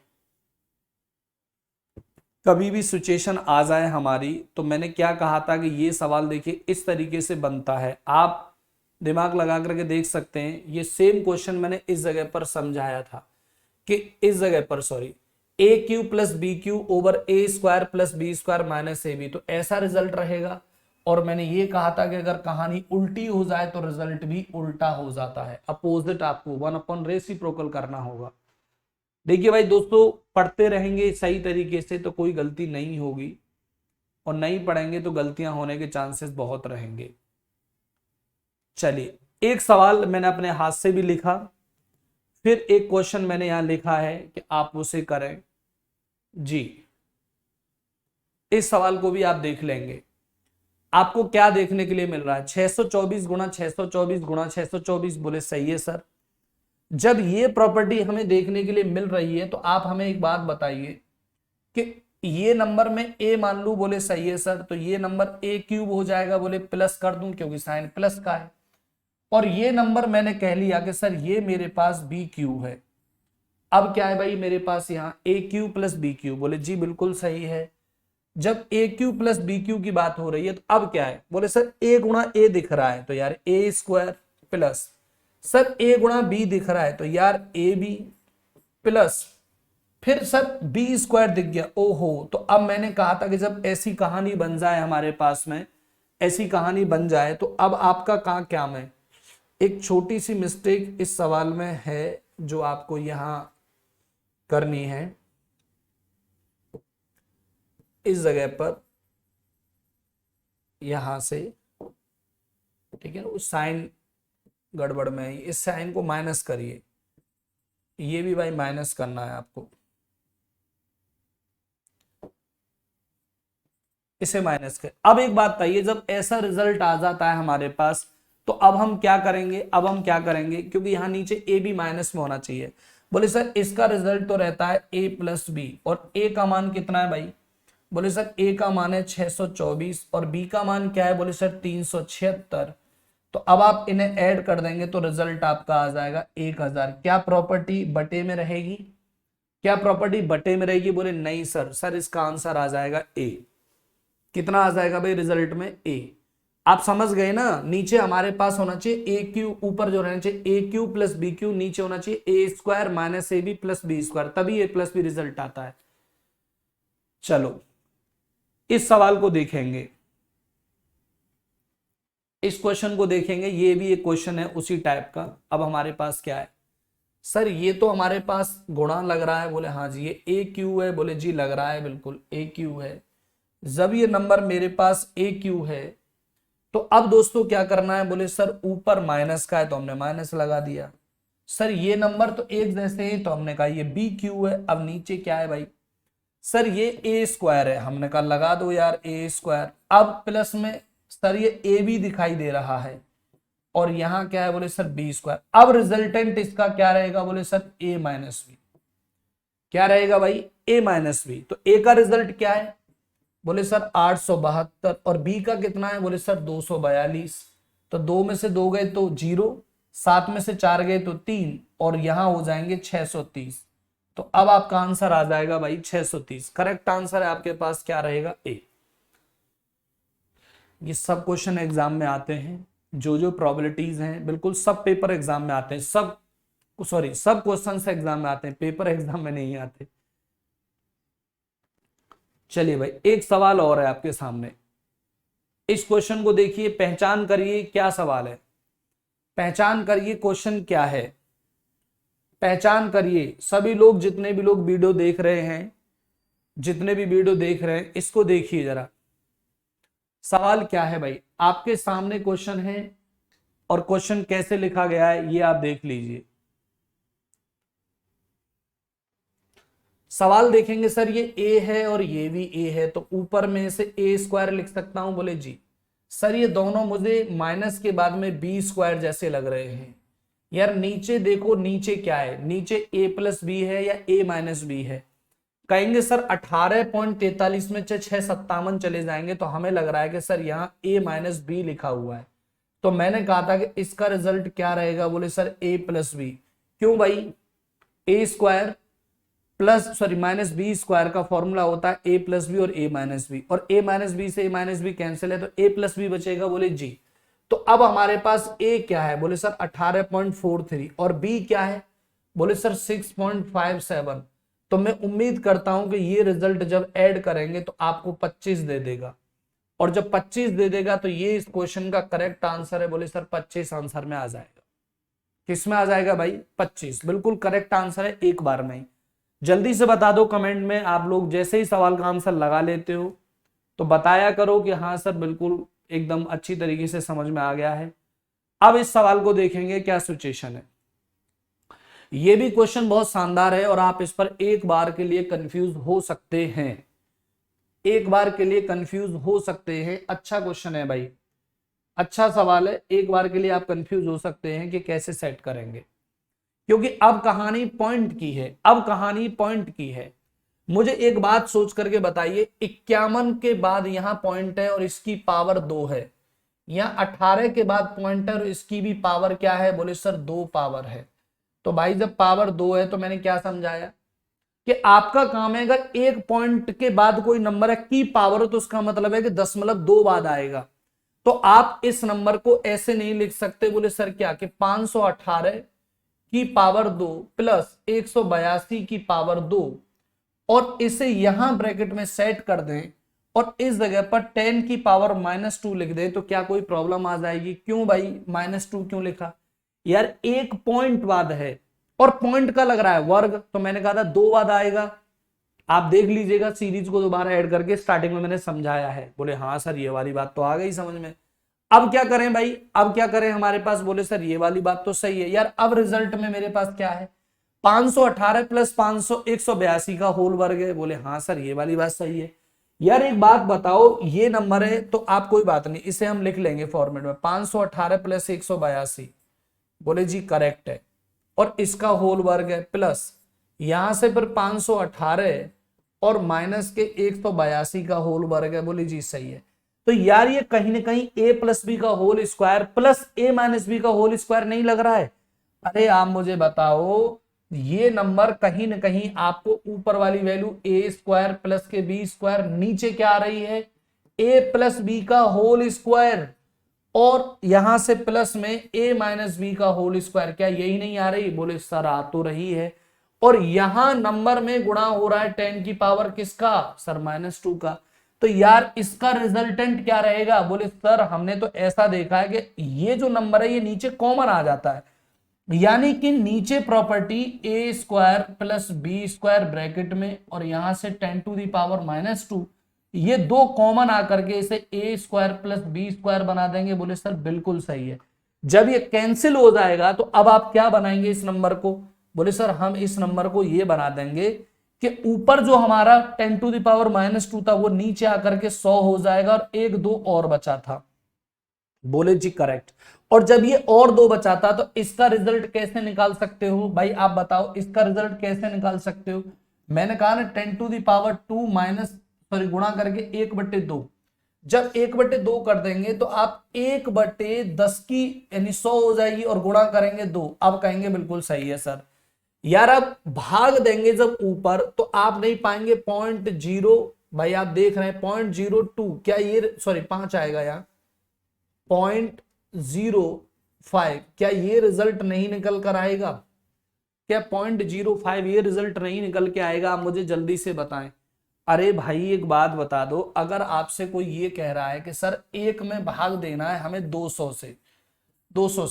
कभी भी सिचुएशन आ जाए हमारी, तो मैंने क्या कहा था कि ये सवाल देखिए इस तरीके से बनता है। आप दिमाग लगा करके देख सकते हैं, ये सेम क्वेश्चन मैंने इस जगह पर समझाया था कि इस जगह पर sorry AQ + BQ over A² + B² - AB, तो ऐसा रिजल्ट रहेगा। और मैंने ये कहा था कि अगर कहानी उल्टी हो जाए तो रिजल्ट भी उल्टा हो जाता है, अपोजिट आपको 1/रेसिप्रोकल करना होगा। देखिए भाई दोस्तों, पढ़ते रहेंगे सही तरीके से तो कोई गलती नहीं होगी, और नहीं पढ़ेंगे तो गलतियां होने के चांसेस बहुत रहेंगे। चलिए एक सवाल मैंने अपने हाथ से भी लिखा, फिर एक क्वेश्चन मैंने यहां लिखा है कि आप उसे करें जी। इस सवाल को भी आप देख लेंगे। आपको क्या देखने के लिए मिल रहा है, 624 गुणा 624 गुणा 624, बोले सही है सर। जब ये प्रॉपर्टी हमें देखने के लिए मिल रही है, तो आप हमें एक बात बताइए कि ये नंबर में a मान लू, बोले सही है सर, तो ये नंबर a³ हो जाएगा, बोले प्लस कर दूं क्योंकि साइन प्लस का है। और ये नंबर मैंने कह लिया कि सर ये मेरे पास BQ है। अब क्या है भाई मेरे पास यहाँ AQ + BQ, बोले जी बिल्कुल सही है। जब AQ + BQ की बात हो रही है, तो अब क्या है, बोले सर a गुणा a दिख रहा है, तो यार A² प्लस सर a गुणा b दिख रहा है, तो यार AB प्लस फिर सर B² दिख गया, ओहो। तो अब मैंने कहा था कि जब ऐसी कहानी बन जाए हमारे पास में, ऐसी कहानी बन जाए, तो अब आपका काम है, एक छोटी सी मिस्टेक इस सवाल में है जो आपको यहां करनी है। इस जगह पर यहां से, ठीक है ना, उस साइन गड़बड़ में है, इस साइन को माइनस करिए, ये भी भाई माइनस करना है आपको, इसे माइनस कर। अब एक बात बताइए, जब ऐसा रिजल्ट आ जाता है हमारे पास, तो अब हम क्या करेंगे, क्योंकि यहाँ नीचे ए भी माइनस में होना चाहिए। बोले सर इसका रिजल्ट तो रहता है a प्लस बी, और a का मान कितना है भाई? बोले सर a का मान है 624 और b का मान क्या है? बोले सर 376। तो अब आप इन्हें ऐड कर देंगे तो रिजल्ट आपका आ जाएगा 1000। क्या प्रॉपर्टी बटे में रहेगी? बोले नहीं सर इसका आंसर आ जाएगा a। कितना आ जाएगा भाई रिजल्ट में? a। आप समझ गए ना, नीचे हमारे पास होना चाहिए ए क्यू, ऊपर जो रहना चाहिए A cube plus B cube, नीचे होना चाहिए A square minus A B plus B square, तभी ए प्लस बी रिजल्ट आता है। चलो इस सवाल को देखेंगे, इस क्वेश्चन को देखेंगे, ये भी एक क्वेश्चन है उसी टाइप का। अब हमारे पास क्या है सर? ये तो हमारे पास गुणा लग रहा है। बोले हाँ जी ये ए क्यू है। बोले जी लग रहा है, बिल्कुल ए क्यू है। जब ये नंबर मेरे पास ए क्यू है तो अब दोस्तों क्या करना है? बोले सर ऊपर माइनस का है तो हमने माइनस लगा दिया। सर ये नंबर तो एक जैसे ही, तो हमने कहा ये बी क्यू है। अब नीचे क्या है भाई? सर ये ए स्क्वायर है, हमने कहा लगा दो यार ए स्क्वायर। अब प्लस में सर ये ए भी दिखाई दे रहा है, और यहां क्या है? बोले सर बी स्क्वायर। अब रिजल्टेंट इसका क्या रहेगा? बोले सर ए माइनस बी। क्या रहेगा भाई? ए माइनस बी। तो ए का रिजल्ट क्या है? बोले सर 872, और बी का कितना है? बोले सर 242। तो 2 में से 2 गए तो 0, 7 में से 4 गए तो 3, और यहां हो जाएंगे 630। तो अब आपका आंसर आ जाएगा भाई 630। करेक्ट आंसर है आपके पास क्या रहेगा? ए। ये सब क्वेश्चन एग्जाम में आते हैं, जो प्रोबेबिलिटीज हैं बिल्कुल सब पेपर एग्जाम में आते हैं, सब क्वेश्चन एग्जाम में आते हैं, पेपर एग्जाम में नहीं आते। चलिए भाई एक सवाल और है आपके सामने, इस क्वेश्चन को देखिए, पहचान करिए क्या सवाल है, पहचान करिए क्वेश्चन क्या है, पहचान करिए। सभी लोग, जितने भी लोग वीडियो देख रहे हैं, इसको देखिए जरा। सवाल क्या है भाई? आपके सामने क्वेश्चन है, और क्वेश्चन कैसे लिखा गया है ये आप देख लीजिए। सवाल देखेंगे सर ये a है और ये भी a है, तो ऊपर में से a स्क्वायर लिख सकता हूं? बोले जी सर ये दोनों मुझे माइनस के बाद में b स्क्वायर जैसे लग रहे हैं। यार नीचे देखो, नीचे क्या है? नीचे a प्लस बी है या a माइनस बी है? कहेंगे सर 18.43 में 657 चले जाएंगे, तो हमें लग रहा है कि सर यहाँ a माइनस बी लिखा हुआ है। तो मैंने कहा था कि इसका रिजल्ट क्या रहेगा? बोले सर a प्लस बी। क्यों भाई? a square minus B square का फॉर्मूला होता है ए प्लस बी और ए माइनस बी, और ए माइनस बी से ए माइनस बी कैंसिल है तो ए प्लस बी बचेगा। बोले जी। तो अब हमारे पास ए क्या है? बोले सर 18.43, और बी क्या है? बोले सर 6.57। तो मैं उम्मीद करता हूं कि ये रिजल्ट जब ऐड करेंगे तो आपको 25 दे देगा, और जब 25 दे देगा तो ये इस क्वेश्चन का करेक्ट आंसर है। बोले सर 25 आंसर में आ जाएगा। किस में आ जाएगा भाई? 25 बिल्कुल करेक्ट आंसर है, एक बार में ही। जल्दी से बता दो कमेंट में, आप लोग जैसे ही सवाल का आंसर लगा लेते हो तो बताया करो कि हाँ सर बिल्कुल एकदम अच्छी तरीके से समझ में आ गया है। अब इस सवाल को देखेंगे क्या सिचुएशन है। ये भी क्वेश्चन बहुत शानदार है, और आप इस पर एक बार के लिए कंफ्यूज हो सकते हैं, अच्छा क्वेश्चन है भाई, अच्छा सवाल है। एक बार के लिए आप कंफ्यूज हो सकते हैं कि कैसे सेट करेंगे, क्योंकि अब कहानी पॉइंट की है। मुझे एक बात सोच करके बताइए, 51 के बाद यहां पॉइंट है और इसकी पावर 2 है, यहां 18 के बाद पॉइंट है और इसकी भी पावर क्या है? बोले सर 2 पावर है। तो भाई जब पावर 2 है तो मैंने क्या समझाया कि आपका काम है, अगर एक पॉइंट के बाद कोई नंबर है की पावर हो तो उसका मतलब है कि 0.2 बाद आएगा। तो आप इस नंबर को ऐसे नहीं लिख सकते। बोले सर क्या? कि 518 की पावर 2 प्लस 182 की पावर 2, और इसे यहां ब्रैकेट में सेट कर दें और इस जगह पर 10 की पावर -2 लिख दें, तो क्या कोई प्रॉब्लम आ जाएगी? क्यों भाई -2 क्यों लिखा? यार एक पॉइंट बाद है, और पॉइंट का लग रहा है वर्ग, तो मैंने कहा था 2 बाद आएगा। आप देख लीजिएगा सीरीज को दोबारा ऐड करके, स्टार्टिंग में मैंने समझाया है। बोले हाँ सर ये वाली बात तो आ गई समझ में। अब क्या करें भाई? अब क्या करें हमारे पास? बोले सर ये वाली बात तो सही है यार। अब रिजल्ट में मेरे पास क्या है? 518 प्लस 182 का होल वर्ग है। बोले हाँ सर ये वाली बात सही है। यार एक बात बताओ, ये नंबर है तो आप कोई बात नहीं, इसे हम लिख लेंगे फॉर्मेट में 518 प्लस 182, बोले जी करेक्ट है, और इसका होल वर्ग है प्लस यहां से फिर 518 और माइनस के 182 का होल वर्ग है, बोले जी सही है। तो यार ये कहीं ना कहीं a प्लस बी का whole square plus a minus B का होल स्क्वायर नहीं लग रहा है? अरे आप मुझे बताओ, ये नंबर कहीं ना कहीं आपको ऊपर वाली वैल्यू ए स्क्वायर प्लस के बी स्क्वायर, नीचे क्या आ रही है a प्लस बी का होल स्क्वायर, और यहां से प्लस में a माइनस बी का होल स्क्वायर, क्या यही नहीं आ रही? बोले सर आ तो रही है, और यहां नंबर में गुणा हो रहा है 10 की पावर किसका? सर -2 का। तो यार इसका रिजल्टेंट क्या रहेगा? बोले सर हमने तो ऐसा देखा है कि ये जो नंबर है ये नीचे कॉमन आ जाता है, यानी कि नीचे property A square plus B square bracket में और यहां से 10 टू दी पावर -2, ये दो कॉमन आकर के इसे ए स्क्वायर प्लस बी स्क्वायर बना देंगे। बोले सर बिल्कुल सही है। जब ये कैंसिल हो जाएगा तो अब आप क्या बनाएंगे इस नंबर को? बोले सर हम इस नंबर को ये बना देंगे कि ऊपर जो हमारा 10 टू दी पावर -2 था वो नीचे आकर के 100 हो जाएगा और एक दो और बचा था। बोले जी करेक्ट। और जब ये और दो बचा था तो इसका रिजल्ट कैसे निकाल सकते हो भाई? आप बताओ इसका रिजल्ट कैसे निकाल सकते हो? मैंने कहा ना 10 टू दी पावर 2 माइनस गुणा करके 1/2, जब 1/2 कर देंगे तो आप 1/10 की यानी 100 हो जाएगी और गुणा करेंगे 2। अब कहेंगे बिल्कुल सही है सर। यार अब भाग देंगे जब ऊपर तो आप नहीं पाएंगे 0.0, भाई आप देख रहे हैं 0.02, क्या ये सॉरी 5 आएगा यहाँ 0.05, क्या ये रिजल्ट नहीं निकल कर आएगा? क्या 0.05 ये रिजल्ट नहीं निकल के आएगा? आप मुझे जल्दी से बताएं। अरे भाई एक बात बता दो, अगर आपसे कोई ये कह रहा है कि सर एक में भाग देना है हमें 200 से,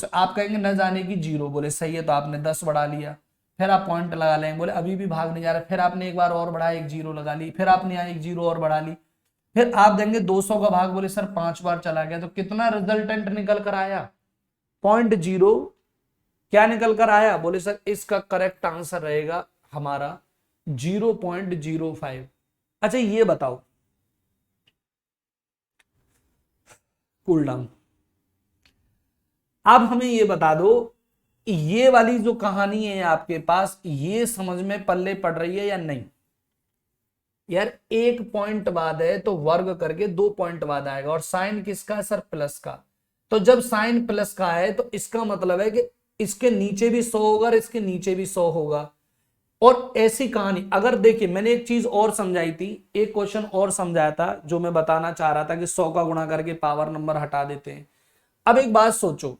आप कहेंगे न जाने की 0, बोले सही है, तो आपने 10 बढ़ा लिया, फिर आप पॉइंट लगा लेंगे, बोले अभी भी भाग नहीं जा रहा, फिर आपने एक बार और बढ़ाया, एक 0 लगा ली, फिर आपने यहाँ एक 0 और बढ़ा ली, फिर आप देंगे 200 का भाग, बोले सर 5 बार चला गया, तो कितना रिजल्टेंट निकल कर आया? 0.0। क्या निकल कर आया? बोले सर इसका करेक्ट आंसर रहेगा हमारा 0.05। अच्छा ये बताओ, कूल डाउन, अब हमें ये बता दो, ये वाली जो कहानी है आपके पास ये समझ में पल्ले पड़ रही है या नहीं? यार एक पॉइंट बाद है तो वर्ग करके 2 पॉइंट बाद आएगा, और साइन किसका है सर? प्लस का। तो जब साइन प्लस का है तो इसका मतलब है कि इसके नीचे भी 100 होगा और इसके नीचे भी 100 होगा। और ऐसी कहानी अगर देखिए, मैंने एक चीज और समझाई थी, एक क्वेश्चन और समझाया था जो मैं बताना चाह रहा था कि 100 का गुणा करके पावर नंबर हटा देते हैं। अब एक बात सोचो,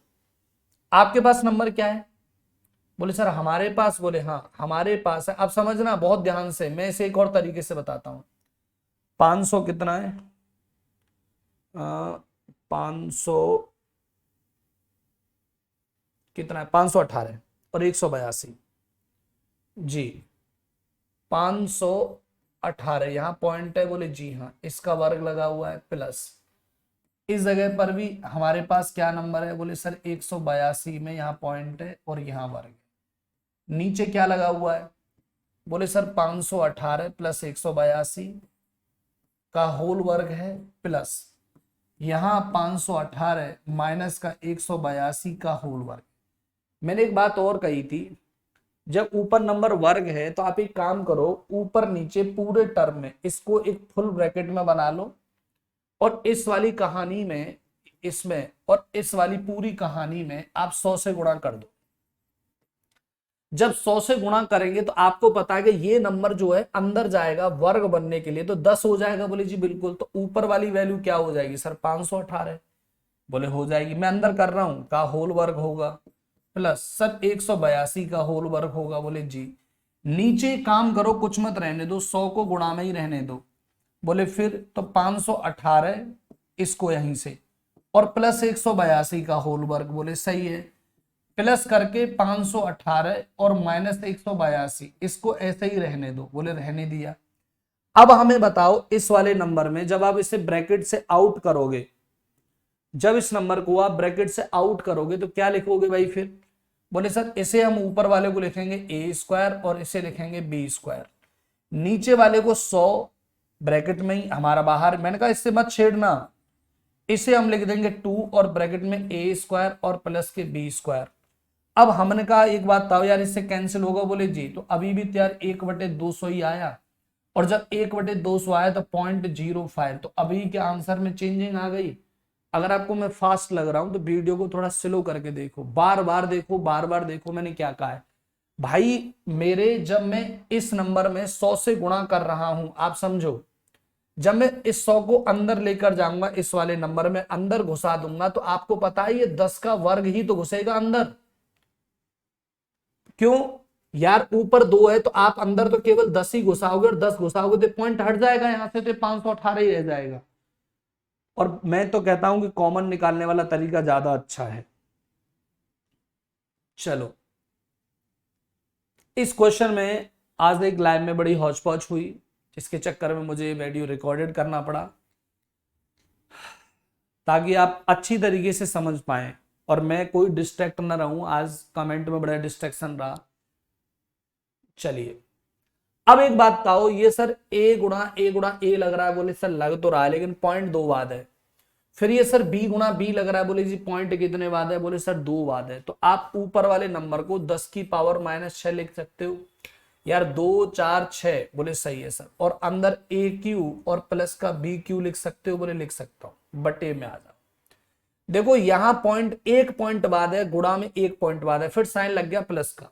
आपके पास नंबर क्या है? बोले सर हमारे पास, बोले हाँ हमारे पास है। अब समझना बहुत ध्यान से, मैं इसे एक और तरीके से बताता हूं। 500 कितना है? 500 कितना है? 518 और 182 जी, 518 यहां पॉइंट है, बोले जी हाँ, इसका वर्ग लगा हुआ है प्लस इस जगह पर भी हमारे पास क्या नंबर है? बोले सर 182 में यहाँ पॉइंट है और यहाँ वर्ग, नीचे क्या लगा हुआ है? बोले सर 518 प्लस 182 का होल वर्ग है प्लस यहां 518 माइनस का 182 का होल वर्ग। मैंने एक बात और कही थी, जब ऊपर नंबर वर्ग है तो आप एक काम करो, ऊपर नीचे पूरे टर्म में इसको एक फुल ब्रैकेट में बना लो, और इस वाली कहानी में इसमें और इस वाली पूरी कहानी में आप 100 से गुणा कर दो। जब 100 से गुणा करेंगे तो आपको पता है कि ये नंबर जो है अंदर जाएगा वर्ग बनने के लिए तो 10 हो जाएगा। बोले जी बिल्कुल, तो ऊपर वाली वैल्यू क्या हो जाएगी सर? 518। बोले हो जाएगी, मैं अंदर कर रहा हूं, का होल वर्ग होगा प्लस सर 182 का होल वर्ग होगा। बोले जी, नीचे काम करो, कुछ मत रहने दो, 100 को गुणा में ही रहने दो। बोले फिर तो 518 इसको यहीं से और प्लस 182 का होल वर्ग। बोले सही है, प्लस करके 518 और माइनस 182 इसको ऐसे ही रहने दो। बोले रहने दिया। अब हमें बताओ इस वाले नंबर में जब आप इसे ब्रैकेट से आउट करोगे, जब इस नंबर को आप ब्रैकेट से आउट करोगे तो क्या लिखोगे भाई फिर? बोले सर इसे हम ऊपर वाले को लिखेंगे a स्क्वायर और इसे लिखेंगे b स्क्वायर, नीचे वाले को 100 ब्रैकेट में ही हमारा बाहर, मैंने कहा इससे मत छेड़ना, इसे हम लिख देंगे 2 और ब्रैकेट में a स्क्वायर और प्लस के b स्क्वायर। अब हमने कहा एक बात था यार इससे कैंसिल होगा, बोले जी, तो अभी भी तो यार 1/200 ही आया, और जब 1/200 आया तो 0.05, तो अभी के आंसर में चेंजिंग आ गई। अगर आपको मैं फास्ट लग रहा हूं तो वीडियो को थोड़ा स्लो करके देखो, बार बार देखो, बार बार देखो मैंने क्या कहा है भाई। मेरे जब मैं इस नंबर में 100 से गुणा कर रहा हूं, आप समझो, जब मैं इस 100 को अंदर लेकर जाऊंगा, इस वाले नंबर में अंदर घुसा दूंगा, तो आपको पता है ये 10 का वर्ग ही तो घुसेगा अंदर। क्यों यार, ऊपर 2 है तो आप अंदर तो केवल 10 ही घुसाओगे, और 10 घुसाओगे तो पॉइंट हट जाएगा यहां से, तो 518 ही रह जाएगा। और मैं तो कहता हूं कि कॉमन निकालने वाला तरीका ज्यादा अच्छा है। चलो, इस क्वेश्चन में आज एक लाइव में बड़ी हौच पौच हुई, जिसके चक्कर में मुझे वीडियो रिकॉर्डेड करना पड़ा ताकि आप अच्छी तरीके से समझ पाए और मैं कोई डिस्ट्रैक्ट ना रहूं। आज कमेंट में बड़ा डिस्ट्रैक्शन रहा। चलिए, अब एक बात बताओ, ये सर a गुणा a लग रहा है, बोले सर लग तो रहा है लेकिन पॉइंट 2 बाद है। फिर ये सर b गुणा b लग रहा है, बोले जी पॉइंट कितने बाद है, बोले सर 2 बाद है। तो आप ऊपर वाले नंबर को 10 की पावर -6 लिख सकते हो यार, 2 4 6, बोले सही है सर। और अंदर a क्यू और प्लस का b क्यू लिख सकते हो, बोले लिख सकता हूं, बटे में आ जाओ। देखो यहां पॉइंट 1 पॉइंट बाद है, गुणा में 1 पॉइंट बाद है, फिर साइन लग गया प्लस का,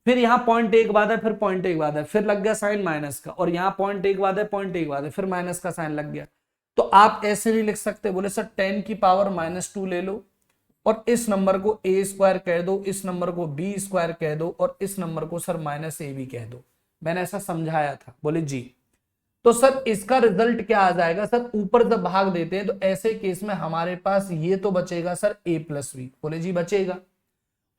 फिर यहाँ 0.1 बाद है, फिर 0.1 बाद है, फिर लग गया साइन माइनस का, और यहाँ 0.1 बाद है, 0.1 बाद है, फिर माइनस का साइन लग गया। तो आप ऐसे नहीं लिख सकते, बोले सर 10 की पावर -2 ले लो, और इस नंबर को a स्क्वायर कह दो, इस नंबर को b स्क्वायर कह दो, और इस नंबर को सर -ab कह दो। मैंने ऐसा समझाया था, बोले जी। तो सर इसका रिजल्ट क्या आ जाएगा, सर ऊपर जब भाग देते हैं तो ऐसे केस में हमारे पास ये तो बचेगा सर a + b, बोले जी बचेगा।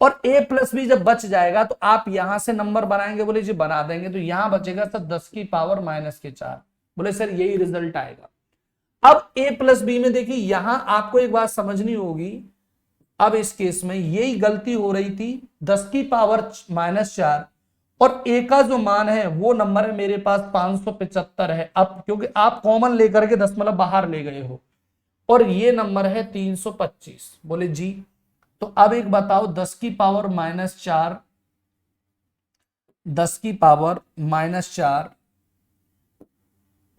और a + b जब बच जाएगा तो आप यहां से नंबर बनाएंगे, बोले जी बना देंगे, तो यहां बचेगा सर 10 की पावर -4, बोले सर यही रिजल्ट आएगा। अब a + b में देखिए यहां आपको एक बात समझनी होगी, अब इस केस में यही गलती हो रही थी, 10 की पावर -4 और a का जो मान है वो नंबर है मेरे पास 575 है। अब क्योंकि आप कॉमन लेकर के दशमलव बाहर ले गए हो, और ये नंबर है 325, बोले जी। तो अब एक बताओ, 10 की पावर -4, 10 की पावर -4,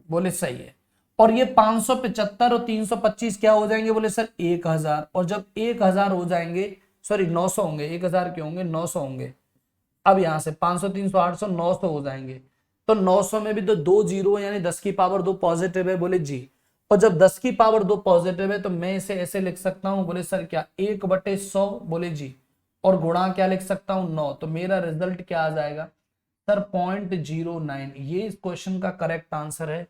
बोले सही है। और ये 575 और 325 क्या हो जाएंगे, बोले सर 1000, और जब 1000 हो जाएंगे, सॉरी 900 होंगे, 1000 क्यों होंगे, 900 होंगे। अब यहां से 500 300 800 900 हो जाएंगे, तो 900 में भी तो 2 जीरो यानी 10 की पावर 2 पॉजिटिव है, बोले जी। और जब 10 की पावर 2 पॉजिटिव है तो मैं इसे ऐसे लिख सकता हूं, बोले सर क्या 1/100, बोले जी, और गुणा क्या लिख सकता हूं 9, तो मेरा रिजल्ट क्या आ जाएगा सर 0.09। ये इस क्वेश्चन का करेक्ट आंसर है,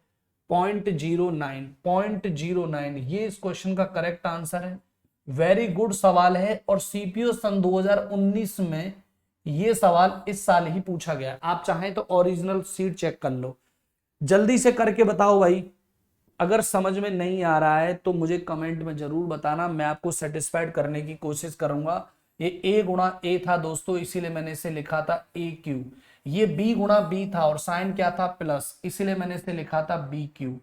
0.09 ये इस क्वेश्चन का करेक्ट आंसर है। वेरी गुड सवाल है, और सीपीओ सन 2019 में ये सवाल इस साल ही पूछा गया। आप चाहें तो ओरिजिनल सीट चेक कर लो, जल्दी से करके बताओ भाई। अगर समझ में नहीं आ रहा है तो मुझे कमेंट में जरूर बताना, मैं आपको सेटिस्फाइड करने की कोशिश करूंगा। ये a गुणा a था दोस्तों, इसीलिए मैंने इसे लिखा था a क्यू। ये b गुणा b था और साइन क्या था प्लस, इसीलिए मैंने इसे लिखा था b क्यू।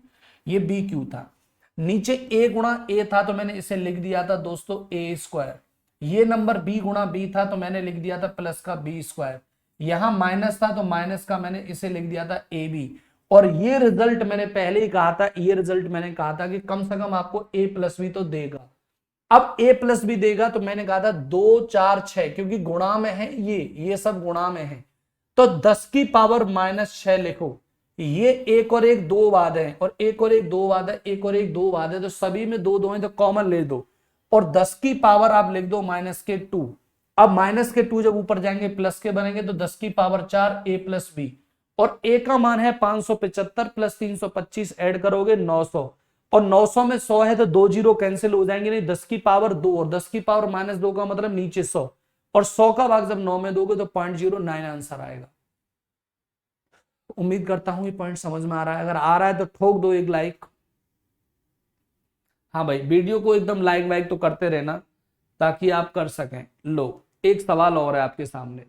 ये b क्यू था। नीचे a गुणा a था तो मैंने इसे लिख दिया था दोस्तों a स्क्वायर। ये नंबर b गुणा b था तो मैंने लिख दिया था प्लस का b स्क्वायर। यहां माइनस था तो माइनस का मैंने इसे लिख दिया था ab। और ये रिजल्ट मैंने पहले ही कहा था, ये रिजल्ट मैंने कहा था कि कम से कम आपको a + b तो देगा। अब a + b देगा तो मैंने कहा था 2 4 6, क्योंकि गुणा में है, ये सब गुणा में है, तो 10 की पावर -6 लिखो। ये 1 और 1 2 बाद है, और 1 और 1 2 बाद है, 1 और 1 2 बाद है, तो सभी में 2 2 है तो कॉमन ले दो, और 10 की पावर आप लिख दो -2। अब -2 जब ऊपर जाएंगे प्लस के बनेंगे, तो 10 की पावर 4 a + b, और a का मान है 575 प्लस 325 ऐड करोगे 900, और 900 में 100 है तो 2 जीरो कैंसिल हो जाएंगे, नहीं 10 की पावर 2, और 10 की पावर -2 का मतलब नीचे 100, और 100 का भाग जब 9 में दोगे तो 0.09 आंसर आएगा। उम्मीद करता हूं ये पॉइंट समझ में आ रहा है। अगर आ रहा है तो ठोक दो एक लाइक। हाँ भाई, वीडियो को एकदम लाइक वाइक तो करते रहना ताकि आप कर सकें। लो, एक सवाल और है आपके सामने,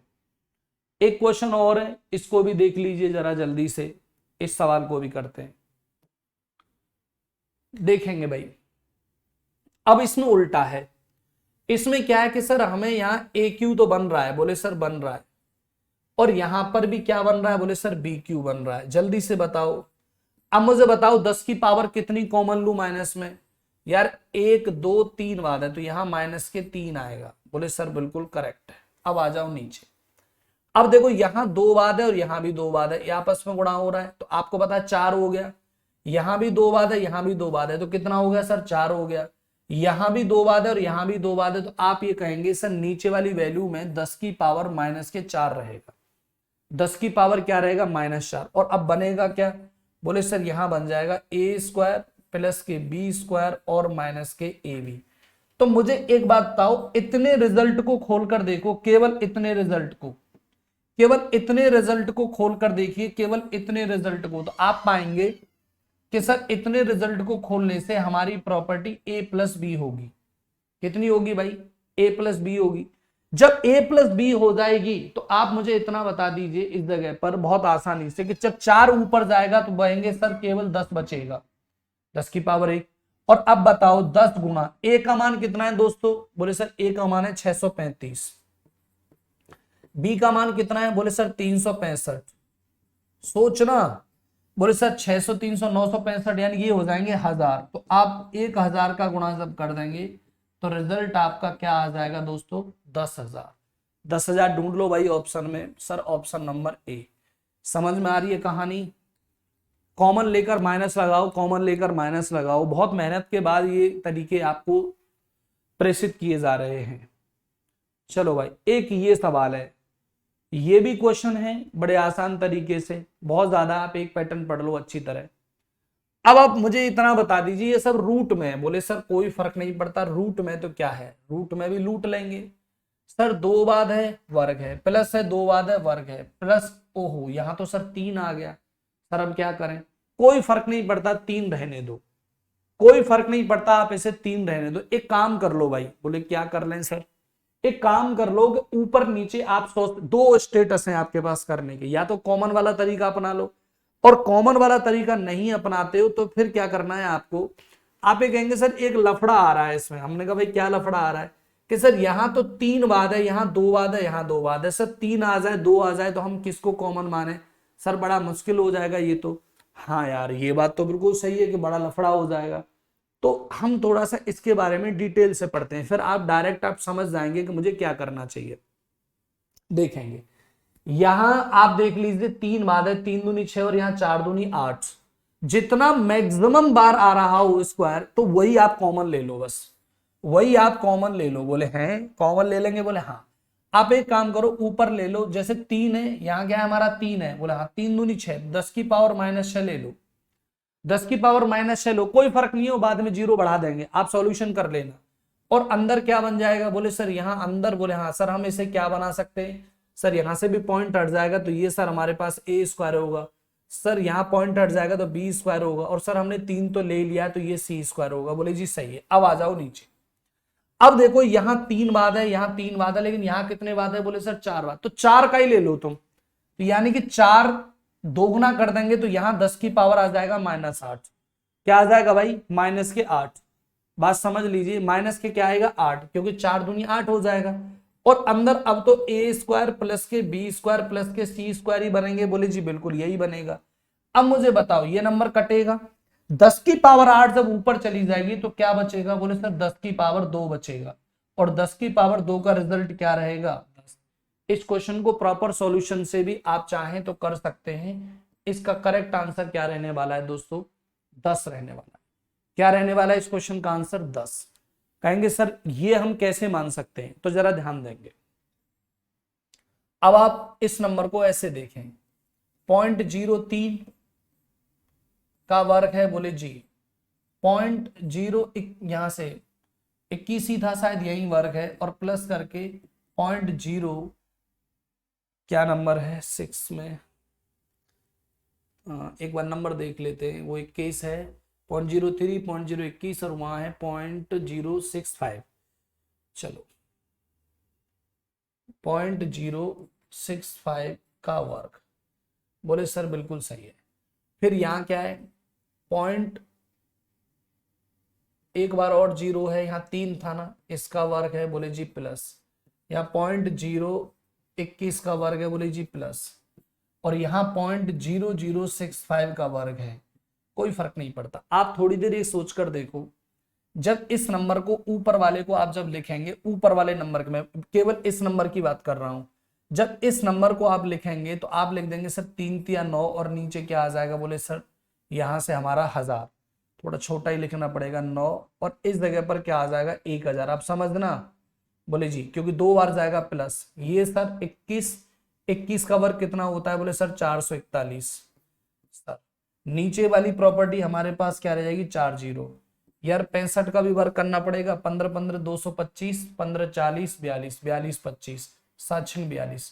एक क्वेश्चन और है, इसको भी देख लीजिए जरा जल्दी से, इस सवाल को भी करते हैं। देखेंगे भाई, अब इसमें उल्टा है। इसमें क्या है कि सर हमें यहाँ ए क्यू तो बन रहा है, बोले सर बन रहा है, और यहां पर भी क्या बन रहा है, बोले सर बी क्यू बन रहा है। जल्दी से बताओ, अब मुझे बताओ 10 की पावर कितनी कॉमन लू माइनस में। यार 1 2 3 बाद है तो यहां माइनस के 3 आएगा। बोले सर बिल्कुल करेक्ट है। अब आ जाओ नीचे। अब देखो यहां 2 बाद है और यहां भी 2 बाद है, ये आपस में गुणा हो रहा है तो आपको पता है 4 हो गया। यहां भी 2 बाद है, यहां भी 2 बाद है, तो कितना हो गया सर 4 हो गया। यहां भी 2 बाद है और यहां भी 2 बाद है, तो आप ये कहेंगे सर नीचे वाली वैल्यू में 10 की पावर माइनस के 4 रहेगा। 10 की पावर क्या रहेगा, -4। और अब बनेगा क्या, बोले सर यहां बन जाएगा ए स्क्वायर प्लस के बी स्क्वायर और माइनस के ए बी। तो मुझे एक बात बताओ, इतने रिजल्ट को खोलकर देखो, केवल इतने रिजल्ट को, केवल इतने रिजल्ट को खोलकर देखिए, केवल इतने रिजल्ट को, तो आप पाएंगे कि सर इतने रिजल्ट को खोलने से हमारी प्रॉपर्टी ए प्लस बी होगी। कितनी होगी भाई, ए प्लस बी होगी। जब ए प्लस बी हो जाएगी तो आप मुझे इतना बता दीजिए इस जगह पर बहुत आसानी से कि जब 4 ऊपर जाएगा तो बहेंगे सर केवल 10 बचेगा, 10 की पावर 1। और अब बताओ 10 गुना ए का मान कितना है दोस्तों, बोले सर ए का मान है 635। बी का मान कितना है, बोले सर 365। सोचना, बोले सर 600 300 965 यानी ये हो जाएंगे 1000। तो आप 1000 का गुणा जब कर देंगे तो रिजल्ट आपका क्या आ जाएगा दोस्तों, 10,000। 10,000 ढूंढ लो भाई ऑप्शन में, सर ऑप्शन नंबर ए। समझ में आ रही है कहानी। कॉमन लेकर माइनस लगाओ, कॉमन लेकर माइनस लगाओ, बहुत मेहनत के बाद ये तरीके आपको प्रेषित किए जा रहे हैं। चलो भाई, एक ये सवाल है, ये भी क्वेश्चन है बड़े आसान तरीके से, बहुत ज्यादा आप एक पैटर्न पढ़ लो अच्छी तरह। अब आप मुझे इतना बता दीजिए, ये सब रूट में है। बोले सर कोई फर्क नहीं पड़ता, रूट में तो क्या है, रूट में भी लूट लेंगे। सर 2 बाद है वर्ग है, प्लस है 2 बाद है वर्ग है, प्लस ओहो यहां तो सर 3 आ गया। सर अब क्या करें, कोई फर्क नहीं पड़ता, 3 रहने दो, कोई फर्क नहीं पड़ता, आप इसे 3 रहने दो। एक काम कर लो भाई, बोले क्या कर लें सर, एक काम कर लो कि ऊपर नीचे आप सोच, 2 स्टेटस हैं आपके पास करने के, या तो कॉमन वाला तरीका अपना लो, और कॉमन वाला तरीका नहीं अपनाते हो तो फिर क्या करना है आपको, आप ये कहेंगे सर एक लफड़ा आ रहा है इसमें। हमने कहा भाई क्या लफड़ा आ रहा है, कि सर यहां तो 3 बाद है, यहां 2 बाद है, यहां 2 बाद है, सर 3 आ जाए 2 आ जाए तो हम किसको कॉमन माने, सर बड़ा मुश्किल हो जाएगा ये तो। हाँ यार ये बात तो बिल्कुल सही है कि बड़ा लफड़ा हो जाएगा। तो हम थोड़ा सा इसके बारे में डिटेल से पढ़ते हैं, फिर आप डायरेक्ट आप समझ जाएंगे कि मुझे क्या करना चाहिए। देखेंगे यहां आप देख लीजिए 3 बाद है, 3 दूनी 6 और यहां 4 दूनी 8। जितना मैक्सिमम बार आ रहा हो स्क्वायर तो वही आप कॉमन ले लो, बस वही आप कॉमन ले लो। बोले हैं कॉमन ले लेंगे, बोले हाँ। आप एक काम करो ऊपर ले लो, जैसे 3 है, यहां क्या है हमारा 3 है, बोले हाँ 3 दूनी 6, 10 की पावर -6 ले लो, 10 की पावर -6 लो, कोई फर्क नहीं हो, बाद में 0 बढ़ा देंगे, आप सॉल्यूशन कर लेना। और अंदर क्या बन जाएगा, बोले सर यहां अंदर, बोले हाँ सर हम इसे क्या बना सकते हैं, सर यहां से भी पॉइंट हट जाएगा तो ये सर हमारे पास ए स्क्वायर होगा, सर यहाँ पॉइंट हट जाएगा तो बी स्क्वायर होगा, और सर हमने 3 तो ले लिया तो ये सी स्क्वायर होगा। बोले जी सही है। अब आ जाओ नीचे। अब देखो यहाँ 3 बाद है, यहाँ 3 बाद है, लेकिन यहाँ कितने बाद है, बोले सर 4 बाद, तो 4 का ही ले लो तुम। तो यानी कि 4 दोगुना कर देंगे तो यहाँ 10 की पावर आ जाएगा -8। क्या आ जाएगा भाई, -8। बात समझ लीजिए, माइनस के क्या आएगा 8, क्योंकि 4 दूनी 8 हो जाएगा। और अंदर अब तो ए स्क्वायर प्लस के बी स्क्वायर प्लस के सी स्क्वायर ही बनेंगे। बोले जी बिल्कुल यही बनेगा। अब मुझे बताओ ये नंबर कटेगा, 10 की पावर 8 जब ऊपर चली जाएगी तो क्या बचेगा, बोले सर 10 की पावर 2 बचेगा, और 10 की पावर 2 का रिजल्ट क्या रहेगा 10। इस क्वेश्चन को प्रॉपर सॉल्यूशन से भी आप चाहें तो कर सकते हैं। इसका करेक्ट आंसर क्या रहने वाला है दोस्तों, 10 रहने वाला है। क्या रहने वाला है इस क्वेश्चन का आंसर, 10। कहेंगे सर ये हम कैसे मान सकते हैं, तो जरा ध्यान देंगे। अब आप इस नंबर को ऐसे देखें, 0.03 का वर्ग है, बोले जी 0.0 यहां से 21 ही था शायद, यही वर्ग है, और प्लस करके 0.0 क्या नंबर है 6 में, एक बार नंबर देख लेते हैं, वो 21 है, 0.03 0.021 और वहां है 0.065। चलो 0.065 का वर्ग, बोले सर बिल्कुल सही है। फिर यहां क्या है एक बार और जीरो है, यहाँ 3 था ना, इसका वर्ग है, बोले जी प्लस, यहाँ 0.021 का वर्ग है, बोले जी प्लस, और यहाँ 0.0065 का वर्ग है, कोई फर्क नहीं पड़ता। आप थोड़ी देर ये सोचकर देखो, जब इस नंबर को ऊपर वाले को आप जब लिखेंगे, ऊपर वाले नंबर में केवल इस नंबर की बात कर रहा हूं, जब इस नंबर को आप लिखेंगे तो आप लिख देंगे सर 3 तिया 9 और नीचे क्या आ जाएगा, बोले सर यहां से हमारा 1000, थोड़ा छोटा ही लिखना पड़ेगा 9, और इस जगह पर क्या आ जाएगा 1000। आप समझना, बोले जी क्योंकि 2 बार जाएगा प्लस, ये सर 21 का वर्ग कितना होता है, बोले सर 441। सर नीचे वाली प्रॉपर्टी हमारे पास क्या रह जाएगी, 4 जीरो। यार 65 का भी वर्क करना पड़ेगा, 15 15 225, 15 40 42, 42 25, 7 6 42,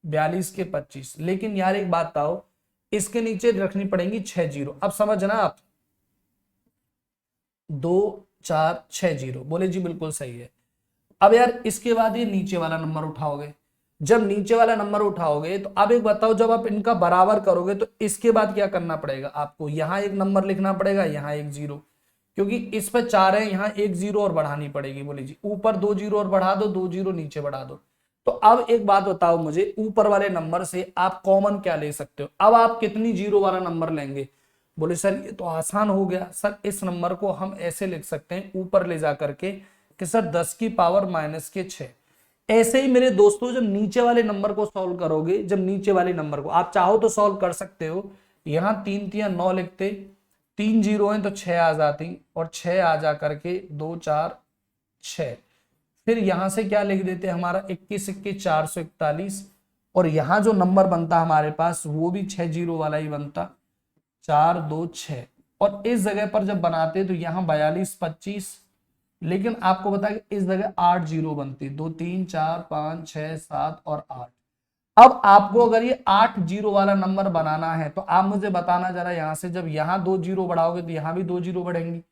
42 के 25। लेकिन यार एक बात बताओ, इसके नीचे रखनी पड़ेंगी 6 जीरो। अब समझना आप, 2 4 6 जीरो, बोले जी बिल्कुल सही है। अब यार इसके बाद ये नीचे वाला नंबर उठाओगे, जब नीचे वाला नंबर उठाओगे तो अब एक बताओ, जब आप इनका बराबर करोगे तो इसके बाद क्या करना पड़ेगा आपको, यहां एक नंबर लिखना पड़ेगा, यहां एक जीरो, क्योंकि इस पर 4 है, यहाँ एक जीरो और बढ़ानी पड़ेगी। बोले जी ऊपर 2 जीरो और बढ़ा दो, 2 जीरो नीचे बढ़ा दो। तो अब एक बात बताओ मुझे, ऊपर वाले नंबर से आप कॉमन क्या ले सकते हो, अब आप कितनी जीरो वाला नंबर लेंगे। बोले सर ये तो आसान हो गया, सर इस नंबर को हम ऐसे लिख सकते हैं ऊपर ले जा करके कि सर 10 की पावर -6। ऐसे ही मेरे दोस्तों, जब नीचे वाले नंबर को सॉल्व करोगे, जब नीचे वाले नंबर को आप चाहो तो सॉल्व कर सकते हो, यहां 3 तिया 9 लिखते, 3 जीरो है तो 6 आ जाती, और 6 आ जा करके 2 4 6, फिर यहां से क्या लिख देते हमारा 21 21 441, और यहां जो नंबर बनता हमारे पास वो भी 6 जीरो वाला ही बनता, 4 2 6, और इस जगह पर जब बनाते तो यहाँ 42 25, लेकिन आपको बता कि इस जगह 8 जीरो बनती, 2 3 4 5 6 7 और 8। अब आपको अगर ये 8 जीरो वाला नंबर बनाना है तो आप मुझे बताना जरा, यहां से जब यहाँ 2 जीरो बढ़ाओगे तो यहाँ भी 2 जीरो बढ़ेंगी,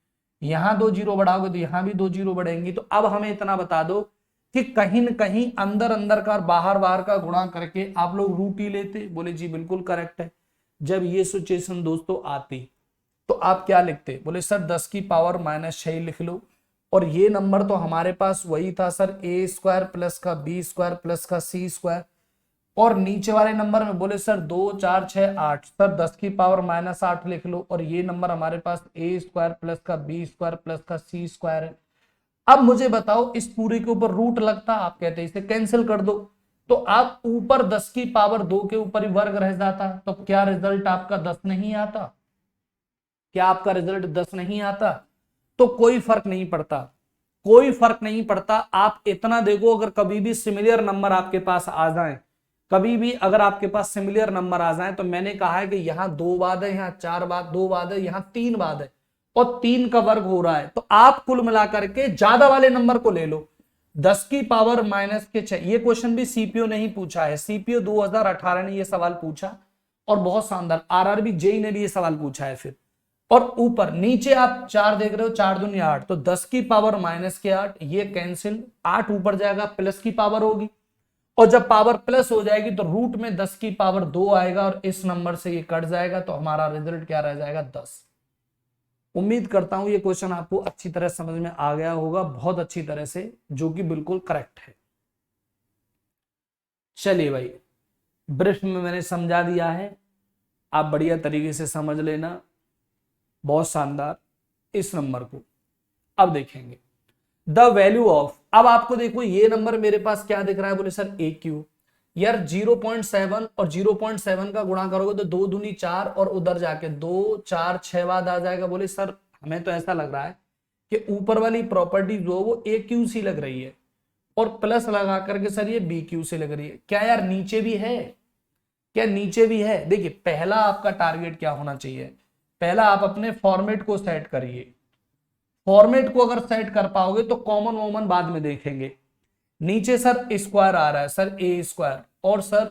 यहाँ 2 जीरो बढ़ाओगे तो यहाँ भी 2 जीरो बढ़ेंगी। तो अब हमें इतना बता दो कि कहीं न कहीं अंदर अंदर का बाहर बाहर का गुणा करके आप लोग रूट ही लेते। बोले जी बिल्कुल करेक्ट है। जब ये सिचुएशन दोस्तों आती तो आप क्या लिखते, बोले सर 10 की पावर -6 लिख लो, और ये नंबर तो हमारे पास वही था सर a² प्लस का b² प्लस का c², और नीचे वाले नंबर में बोले सर 2 4 6 8, सर 10 की पावर -8 लिख लो, और ये नंबर हमारे पास a² प्लस का b² प्लस का c² है। अब मुझे बताओ इस पूरे के ऊपर रूट लगता, आप कहते इसे कैंसिल कर दो, तो आप ऊपर 10 की पावर 2 के ऊपर ही वर्ग रह जाता, तो क्या रिजल्ट आपका 10 नहीं आता, क्या आपका रिजल्ट 10 नहीं आता। तो कोई फर्क नहीं पड़ता, कोई फर्क नहीं पड़ता। आप इतना देखो, अगर कभी भी सिमिलर नंबर आपके पास आ जाए, कभी भी अगर आपके पास सिमिलर नंबर आ जाए, तो मैंने कहा है कि यहाँ 2 बाद है, यहाँ 4 बाद, 2 बाद है, यहाँ 3 बाद है, और 3 का वर्ग हो रहा है, तो आप कुल मिलाकर के ज्यादा वाले नंबर को ले लो। 10 की पावर -6, ये क्वेश्चन भी सीपीओ ने ही पूछा है, सीपीओ 2018 ने ये सवाल पूछा, और बहुत शानदार आरआरबी जेई ने भी ये सवाल पूछा है। फिर और ऊपर नीचे आप 4 देख रहे हो, 4 दूनी 8, तो 10 की पावर -8, ये कैंसिल, 8 ऊपर जाएगा, प्लस की पावर होगी, और जब पावर प्लस हो जाएगी तो रूट में 10 की पावर 2 आएगा, और इस नंबर से ये कट जाएगा, तो हमारा रिजल्ट क्या रह जाएगा 10। उम्मीद करता हूं ये क्वेश्चन आपको अच्छी तरह समझ में आ गया होगा, बहुत अच्छी तरह से, जो कि बिल्कुल करेक्ट है। चलिए भाई, ब्रीफ में मैंने समझा दिया है, आप बढ़िया तरीके से समझ लेना, बहुत शानदार। इस नंबर को अब देखेंगे, द वैल्यू ऑफ, अब आपको देखो ये नंबर मेरे पास क्या दिख रहा है, बोले सर AQ, यार 0.7 और 0.7 का गुणा करोगे तो 2 दूनी 4, और उधर जाके 2 4 6 बाद आ जाएगा। बोले सर हमें तो ऐसा लग रहा है कि ऊपर वाली प्रॉपर्टी जो वो AQ सी लग रही है, और प्लस लगा करके सर ये BQ से लग रही है। क्या यार नीचे भी है, क्या नीचे भी है। देखिए पहला आपका टारगेट क्या होना चाहिए, पहला आप अपने फॉर्मेट को सेट करिए, फॉर्मेट को अगर सेट कर पाओगे तो कॉमन वॉमन बाद में देखेंगे। नीचे सर स्क्वायर आ रहा है, सर A², और सर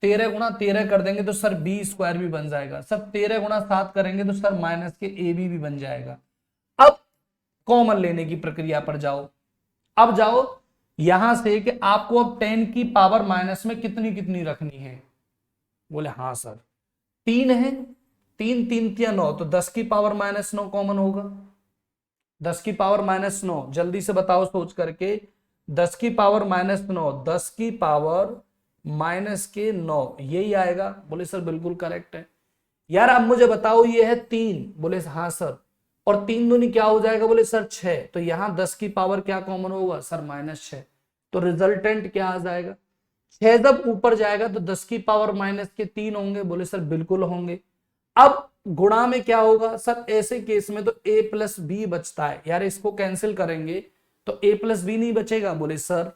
13 गुणा 13 कर देंगे तो सर B² भी बन जाएगा, सर 13 गुणा 7 करेंगे तो सर माइनस के AB भी बन जाएगा। अब कॉमन लेने की प्रक्रिया पर जाओ, अब जाओ यहां से कि आपको अब 10 की पावर माइनस में कितनी कितनी रखनी है। बोले हाँ सर 3 है, 3 3 या 9, तो 10 की पावर -9 कॉमन होगा, 10 की पावर -9, जल्दी से बताओ सोच करके। 10 की पावर -9, 10 की पावर -9, यही आएगा। बोले सर बिल्कुल करेक्ट है। यार अब मुझे बताओ ये है 3, बोले हाँ सर, और 3 दूनी क्या हो जाएगा, बोले सर 6, तो यहां 10 की पावर क्या कॉमन होगा सर -6, तो रिजल्टेंट क्या आ जाएगा, 6 जब ऊपर जाएगा तो 10 की पावर -3 होंगे, बोले सर बिल्कुल होंगे। अब गुणा में क्या होगा सर, ऐसे केस में तो a प्लस बी बचता है, यार इसको कैंसिल करेंगे तो a प्लस बी नहीं बचेगा, बोले सर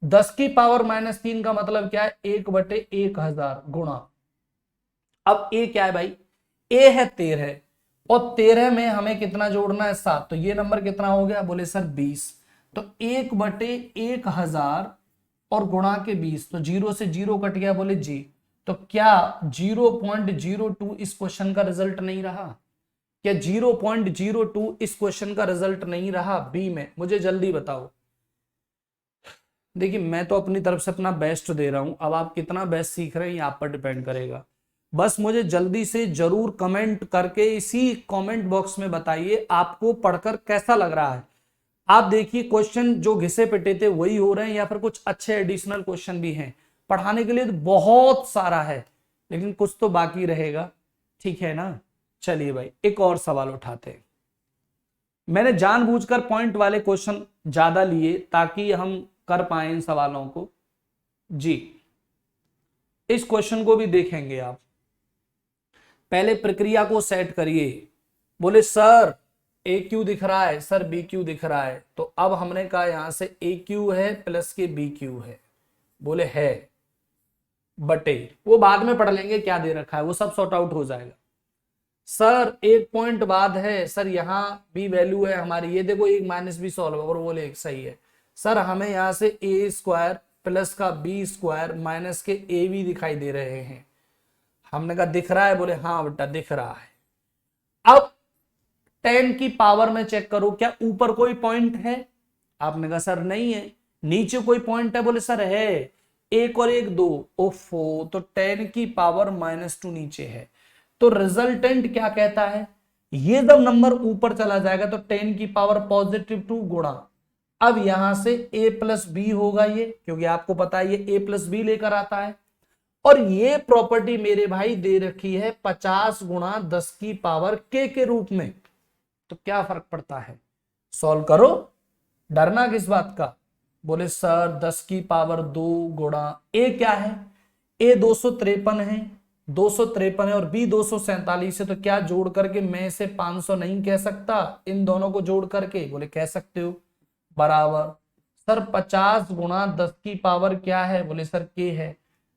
10 की पावर -3 का मतलब क्या है, 1/1000 गुणा। अब a क्या है भाई, a है 13, और 13 में हमें कितना जोड़ना है 7, तो ये नंबर कितना हो गया, बोले सर 20, तो 1/1000 और गुणा के 20, तो 0 से 0 कट गया, बोले जी, तो क्या 0.02 इस क्वेश्चन का रिजल्ट नहीं रहा, क्या 0.02 इस क्वेश्चन का रिजल्ट नहीं रहा बी में, मुझे जल्दी बताओ। देखिए मैं तो अपनी तरफ से अपना बेस्ट दे रहा हूं, अब आप कितना बेस्ट सीख रहे हैं ये आप पर डिपेंड करेगा। बस मुझे जल्दी से जरूर कमेंट करके इसी कमेंट बॉक्स में बताइए आपको पढ़कर कैसा लग रहा है। आप देखिए क्वेश्चन जो घिसे पिटे थे वही हो रहे हैं या फिर कुछ अच्छे एडिशनल क्वेश्चन भी हैं, पढ़ाने के लिए तो बहुत सारा है लेकिन कुछ तो बाकी रहेगा, ठीक है ना। चलिए भाई एक और सवाल उठाते हैं। मैंने जानबूझकर पॉइंट वाले क्वेश्चन ज्यादा लिए ताकि हम कर पाए इन सवालों को जी। इस क्वेश्चन को भी देखेंगे आप, पहले प्रक्रिया को सेट करिए। बोले सर ए क्यू दिख रहा है, सर बी क्यू दिख रहा है, तो अब हमने कहा यहां से ए क्यू है प्लस के बी क्यू है, बोले है बटे, वो बाद में पढ़ लेंगे क्या दे रखा है, वो सब सॉर्ट आउट हो जाएगा। सर एक पॉइंट बाद है, सर यहाँ बी वैल्यू है हमारी, ये देखो एक -b सॉल्व और बोले एक सही है। सर हमें यहाँ से ए स्क्वायर प्लस का बी स्क्वायर माइनस के ए भी दिखाई दे रहे हैं, हमने कहा दिख रहा है, बोले हाँ बेटा दिख रहा है। अब 10 की पावर में चेक करो क्या ऊपर कोई पॉइंट है, आपने कहा सर नहीं है। नीचे कोई पॉइंट है, बोले सर है, एक और एक 2, ओफो, तो 10 की पावर -2 नीचे है, तो रिजल्टेंट क्या कहता है, ये जब नंबर ऊपर चला जाएगा तो 10 की पावर +2 गुणा, अब यहां से a प्लस बी होगा ये, क्योंकि आपको पता है ये a प्लस बी लेकर आता है, और ये प्रॉपर्टी मेरे भाई दे रखी है 50 गुणा 10 की पावर के रूप में, तो क्या फर्क पड़ता है, सॉल्व करो, डरना किस बात का। बोले सर 10 की पावर 2 गुणा ए क्या है, ए 253 है, 253 है और बी 247 है, तो क्या जोड़ करके मैं इसे 500 नहीं कह सकता, इन दोनों को जोड़ करके, बोले कह सकते हो, बराबर सर 50 गुणा 10 की पावर क्या है, बोले सर के है,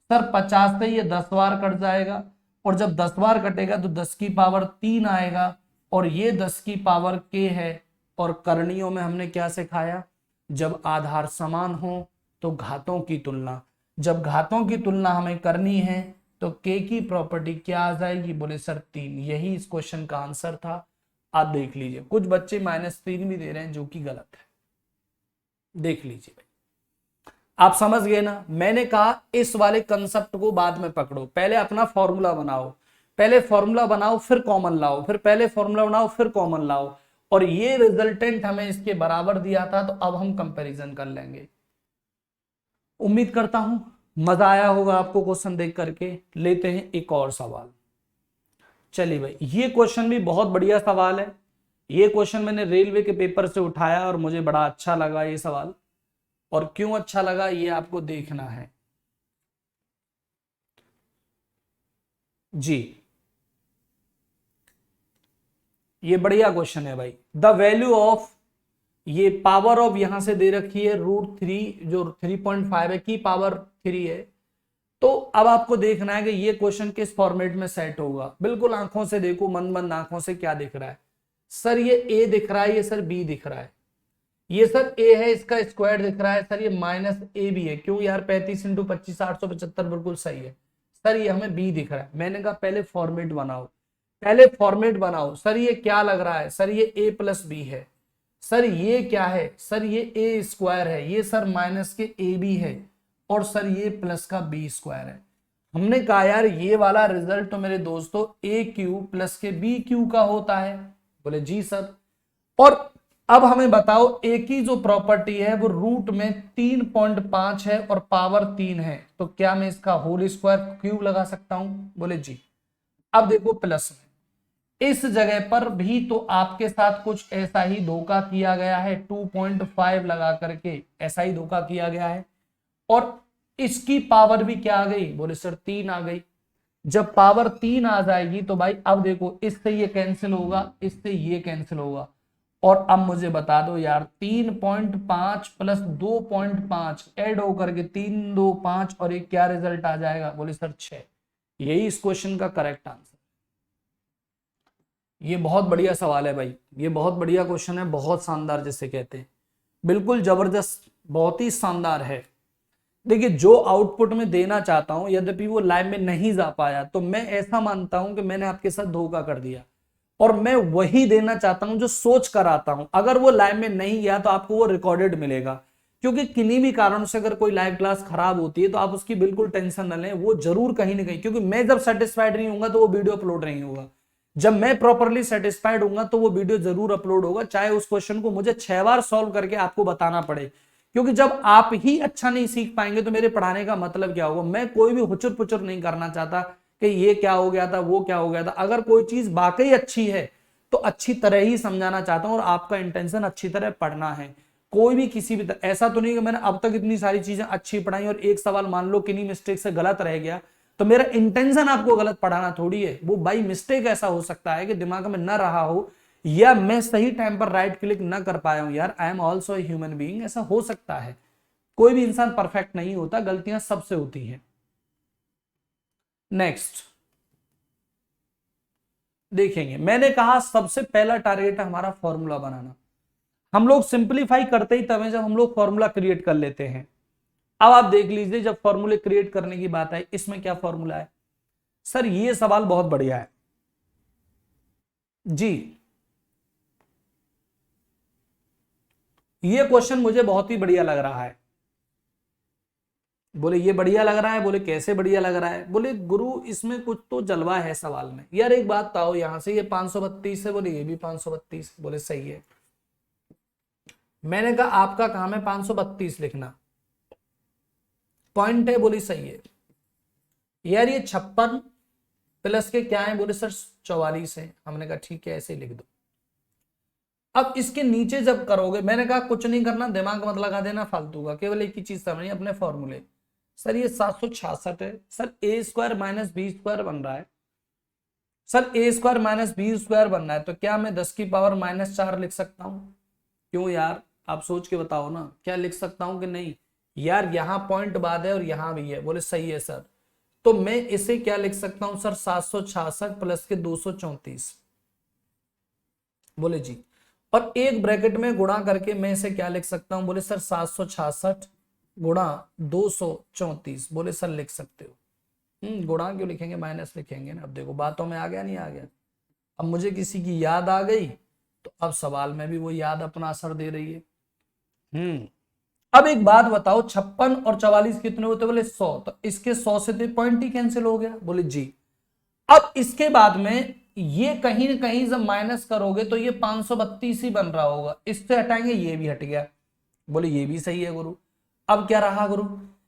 सर 50 से ये 10 बार कट जाएगा, और जब 10 बार कटेगा तो 10 की पावर 3 आएगा, और ये 10 की पावर के है, और करणियों में हमने क्या सिखाया, जब आधार समान हो तो घातों की तुलना, जब घातों की तुलना हमें करनी है तो के की प्रॉपर्टी क्या आ जाएगी, बोले सर 3, यही इस क्वेश्चन का आंसर था। आप देख लीजिए कुछ बच्चे -3 भी दे रहे हैं जो कि गलत है, देख लीजिए भाई, आप समझ गए ना। मैंने कहा इस वाले कंसेप्ट को बाद में पकड़ो, पहले अपना फॉर्मूला बनाओ, पहले फॉर्मूला बनाओ फिर कॉमन लाओ, फिर पहले फॉर्मूला बनाओ फिर कॉमन लाओ, और ये रिजल्टेंट हमें इसके बराबर दिया था, तो अब हम कंपैरिजन कर लेंगे। उम्मीद करता हूं मजा आया होगा आपको क्वेश्चन देख करके। लेते हैं एक और सवाल। चलिए भाई ये क्वेश्चन भी बहुत बढ़िया सवाल है, ये क्वेश्चन मैंने रेलवे के पेपर से उठाया और मुझे बड़ा अच्छा लगा ये सवाल, और क्यों अच्छा लगा ये आपको देखना है जी। ये बढ़िया क्वेश्चन है भाई, द वैल्यू ऑफ, ये पावर ऑफ यहां से दे रखी है √3, जो 3.5 है की पावर 3 है, तो अब आपको देखना है कि ये क्वेश्चन किस फॉर्मेट में सेट होगा। बिल्कुल आंखों से देखो, मन बंद आंखों से, क्या दिख रहा है सर, ये ए दिख रहा है, ये सर बी दिख रहा है, ये सर ए है इसका स्क्वायर दिख रहा है, सर ये -a भी है, क्यों यार 35 × 25 875 बिल्कुल सही है, सर ये हमें बी दिख रहा है। मैंने कहा पहले फॉर्मेट बनाओ, पहले फॉर्मेट बनाओ, सर ये क्या लग रहा है, सर ये a प्लस बी है, सर ये क्या है, सर ये a स्क्वायर है, ये सर माइनस के a भी है, और सर ये प्लस का b स्क्वायर है। हमने कहा यार ये वाला रिजल्ट तो मेरे दोस्तों a क्यू प्लस के b क्यू का होता है, बोले जी सर, और अब हमें बताओ ए की जो प्रॉपर्टी है वो रूट में 3.5 है और पावर 3 है, तो क्या मैं इसका होल स्क्वायर क्यूब लगा सकता हूं? बोले जी। अब देखो प्लस में इस जगह पर भी तो आपके साथ कुछ ऐसा ही धोखा किया गया है, 2.5 लगा करके ऐसा ही धोखा किया गया है। और इसकी पावर भी क्या आ गई? बोले सर 3 आ गई। जब पावर 3 आ जाएगी तो भाई अब देखो इससे ये कैंसिल होगा, इससे ये कैंसिल होगा। और अब मुझे बता दो यार, 3.5 प्लस 2.5 ऐड होकर के 3 2 5 और एक क्या रिजल्ट आ जाएगा? बोले सर 6। यही इस क्वेश्चन का करेक्ट आंसर। ये बहुत बढ़िया सवाल है भाई, ये बहुत बढ़िया क्वेश्चन है, बहुत शानदार जिसे कहते हैं, बिल्कुल जबरदस्त, बहुत ही शानदार है। देखिए जो आउटपुट में देना चाहता हूं यद्यपि वो लाइव में नहीं जा पाया, तो मैं ऐसा मानता हूं कि मैंने आपके साथ धोखा कर दिया, और मैं वही देना चाहता हूं जो सोच कर आता हूं। अगर वो लाइव में नहीं गया तो आपको वो रिकॉर्डेड मिलेगा, क्योंकि किन्हीं भी कारण से अगर कोई लाइव क्लास खराब होती है तो आप उसकी बिल्कुल टेंशन न लें, वो जरूर कहीं ना कहीं, क्योंकि मैं जब सेटिस्फाइड नहीं होगा तो वो वीडियो अपलोड नहीं होगा। जब मैं प्रॉपरली सेटिस्फाइड होऊंगा तो वो वीडियो जरूर अपलोड होगा, चाहे उस क्वेश्चन को मुझे 6 बार सॉल्व करके आपको बताना पड़े। क्योंकि जब आप ही अच्छा नहीं सीख पाएंगे तो मेरे पढ़ाने का मतलब क्या होगा? मैं कोई भी हुचुर पुचुर नहीं करना चाहता कि ये क्या हो गया था, वो क्या हो गया था। अगर कोई चीज वाकई अच्छी है तो अच्छी तरह ही समझाना चाहता हूं, और आपका इंटेंशन अच्छी तरह पढ़ना है। कोई भी किसी भी ऐसा तो नहीं कि मैंने अब तक इतनी सारी चीजें अच्छी पढ़ाई और एक सवाल मान लो किन्हीं मिस्टेक से गलत रह गया तो मेरा इंटेंशन आपको गलत पढ़ाना थोड़ी है। वो बाई मिस्टेक ऐसा हो सकता है कि दिमाग में न रहा हो, या मैं सही टाइम पर राइट क्लिक ना कर पाया हूं। यार I am also human being, ऐसा हो सकता है। कोई भी इंसान परफेक्ट नहीं होता, गलतियां सबसे होती हैं। नेक्स्ट देखेंगे, मैंने कहा सबसे पहला टारगेट है हमारा फॉर्मूला बनाना। हम लोग सिंप्लीफाई करते ही तब है जब हम लोग फॉर्मूला क्रिएट कर लेते हैं। अब आप देख लीजिए, जब फॉर्मूले क्रिएट करने की बात है, इसमें क्या फॉर्मूला है? सर ये सवाल बहुत बढ़िया है जी, ये क्वेश्चन मुझे बहुत ही बढ़िया लग रहा है। बोले ये बढ़िया लग रहा है? बोले कैसे बढ़िया लग रहा है? बोले गुरु इसमें कुछ तो जलवा है सवाल में। यार एक बात बताओ, यहां से ये 532 है, बोले ये भी 532, बोले सही है। मैंने कहा आपका काम है 532 लिखना, पॉइंट है, बोली सही है। यार ये 56 प्लस के क्या है? बोले सर 44 है। हमने कहा ठीक है, ऐसे ही लिख दो। अब इसके नीचे जब करोगे, मैंने कहा कुछ नहीं करना, दिमाग मत लगा देना फालतू का, केवल एक ही चीज समझिए, अपने फॉर्मूले। सर ये 766 है, सर ए स्क्वायर माइनस बी स्क्वायर बन रहा है, सर ए स्क्वायर माइनस बी स्क्वायर बन रहा है, तो क्या मैं 10 की पावर -4 लिख सकता हूं? क्यों यार, आप सोच के बताओ ना, क्या लिख सकता हूं कि नहीं? यार यहां पॉइंट बाद है और यहां भी है, बोले सही है सर। तो मैं इसे क्या लिख सकता हूं सर? 766 प्लस के 234, बोले जी। और एक ब्रैकेट में गुणा करके मैं इसे क्या लिख सकता हूं? बोले सर 766 गुणा 234, बोले सर लिख सकते हो। गुणा क्यों लिखेंगे, माइनस लिखेंगे ना। अब देखो बातों में आ गया नहीं आ गया? अब मुझे किसी की याद आ गई तो अब सवाल में भी वो याद अपना असर दे रही है। अब एक बात बताओ, 56 और 44 कितने होते? बोले 100, तो इसके 100 से तो पॉइंट ही कैंसिल हो गया, बोले जी। अब इसके बाद में ये कहीं ना कहीं जब माइनस करोगे तो ये 532 ही बन रहा होगा, इससे हटाएंगे ये भी हट गया, बोले ये भी सही है गुरु। अब क्या रहा गुरु?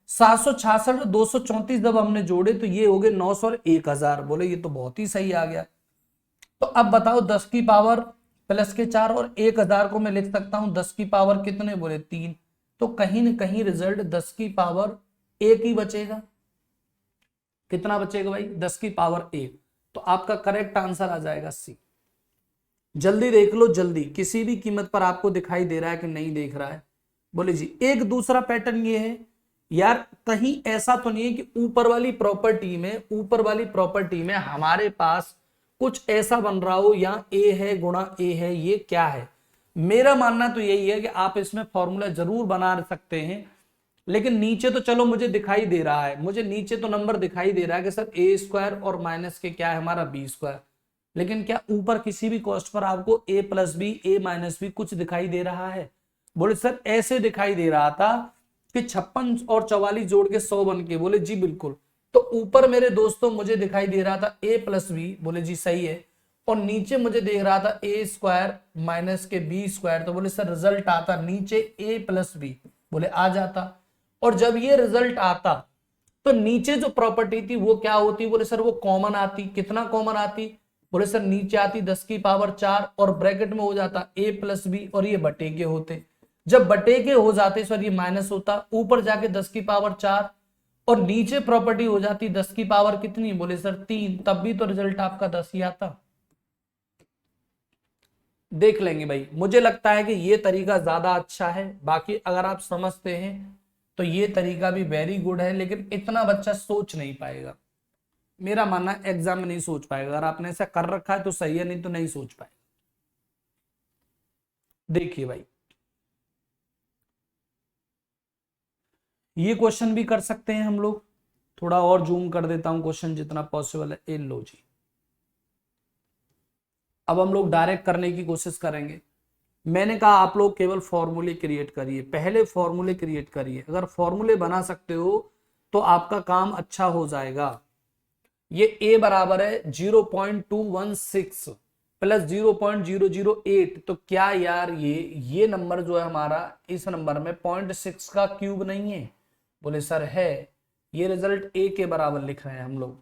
766 और 234 जब हमने जोड़े तो ये हो गए 900 और 1000, बोले ये तो बहुत ही सही आ गया। तो अब बताओ 10 की पावर प्लस के 4 और 1000 को मैं लिख सकता हूं 10 की पावर कितने? बोले 3। तो कहीं ना कहीं रिजल्ट 10 की पावर 1 ही बचेगा। कितना बचेगा भाई? 10 की पावर 1। तो आपका करेक्ट आंसर आ जाएगा सी। जल्दी देख लो, जल्दी, किसी भी कीमत पर आपको दिखाई दे रहा है कि नहीं देख रहा है? बोले जी। एक दूसरा पैटर्न ये है यार, कहीं ऐसा तो नहीं है कि ऊपर वाली प्रॉपर्टी में हमारे पास कुछ ऐसा बन रहा हो, यहाँ ए है गुणा ए है, ये क्या है? मेरा मानना तो यही है कि आप इसमें फॉर्मूला जरूर बना सकते हैं, लेकिन नीचे तो चलो मुझे दिखाई दे रहा है, मुझे नीचे तो नंबर दिखाई दे रहा है कि सर ए स्क्वायर और माइनस के क्या है हमारा बी स्क्वायर, लेकिन क्या ऊपर किसी भी कॉस्ट पर आपको ए प्लस बी ए माइनस बी कुछ दिखाई दे रहा है? बोले सर ऐसे दिखाई दे रहा था कि 56 और 44 जोड़ के 100 बन के, बोले जी बिल्कुल। तो ऊपर मेरे दोस्तों मुझे दिखाई दे रहा था ए प्लस बी, बोले जी सही है, और नीचे मुझे देख रहा था ए स्क्वायर माइनस के बी स्क्वायर, तो बोले सर रिजल्ट आता नीचे ए प्लस बी, बोले आ जाता। और जब ये रिजल्ट आता तो नीचे जो प्रॉपर्टी थी वो क्या होती, बोले सर वो कॉमन आती। कितना कॉमन आती, बोले सर नीचे आती 10 की पावर 4 और ब्रैकेट में हो जाता a प्लस बी और ये बटे के होते। जब बटे के हो जाते सर ये माइनस होता, ऊपर जाके 10 की पावर 4 और नीचे प्रॉपर्टी हो जाती 10 की पावर कितनी, बोले सर 3, तब भी तो रिजल्ट आपका 10 ही आता। देख लेंगे भाई, मुझे लगता है कि ये तरीका ज्यादा अच्छा है। बाकी अगर आप समझते हैं तो ये तरीका भी वेरी गुड है, लेकिन इतना बच्चा सोच नहीं पाएगा। मेरा मानना है एग्जाम में नहीं सोच पाएगा। अगर आपने ऐसा कर रखा है तो सही है, नहीं तो नहीं सोच पाएगा। देखिए भाई, ये क्वेश्चन भी कर सकते हैं हम लोग। थोड़ा और जूम कर देता हूं क्वेश्चन जितना पॉसिबल है। ए लो जी, अब हम लोग डायरेक्ट करने की कोशिश करेंगे। मैंने कहा आप लोग केवल फॉर्मूले क्रिएट करिए, पहले फॉर्मूले क्रिएट करिए। अगर फॉर्मूले बना सकते हो तो आपका काम अच्छा हो जाएगा। ये a बराबर है 0.216 प्लस 0.008, तो क्या यार ये नंबर जो है हमारा, इस नंबर में 0.6 का क्यूब नहीं है, बोले सर है। ये रिजल्ट a के बराबर लिख रहे हैं हम लोग।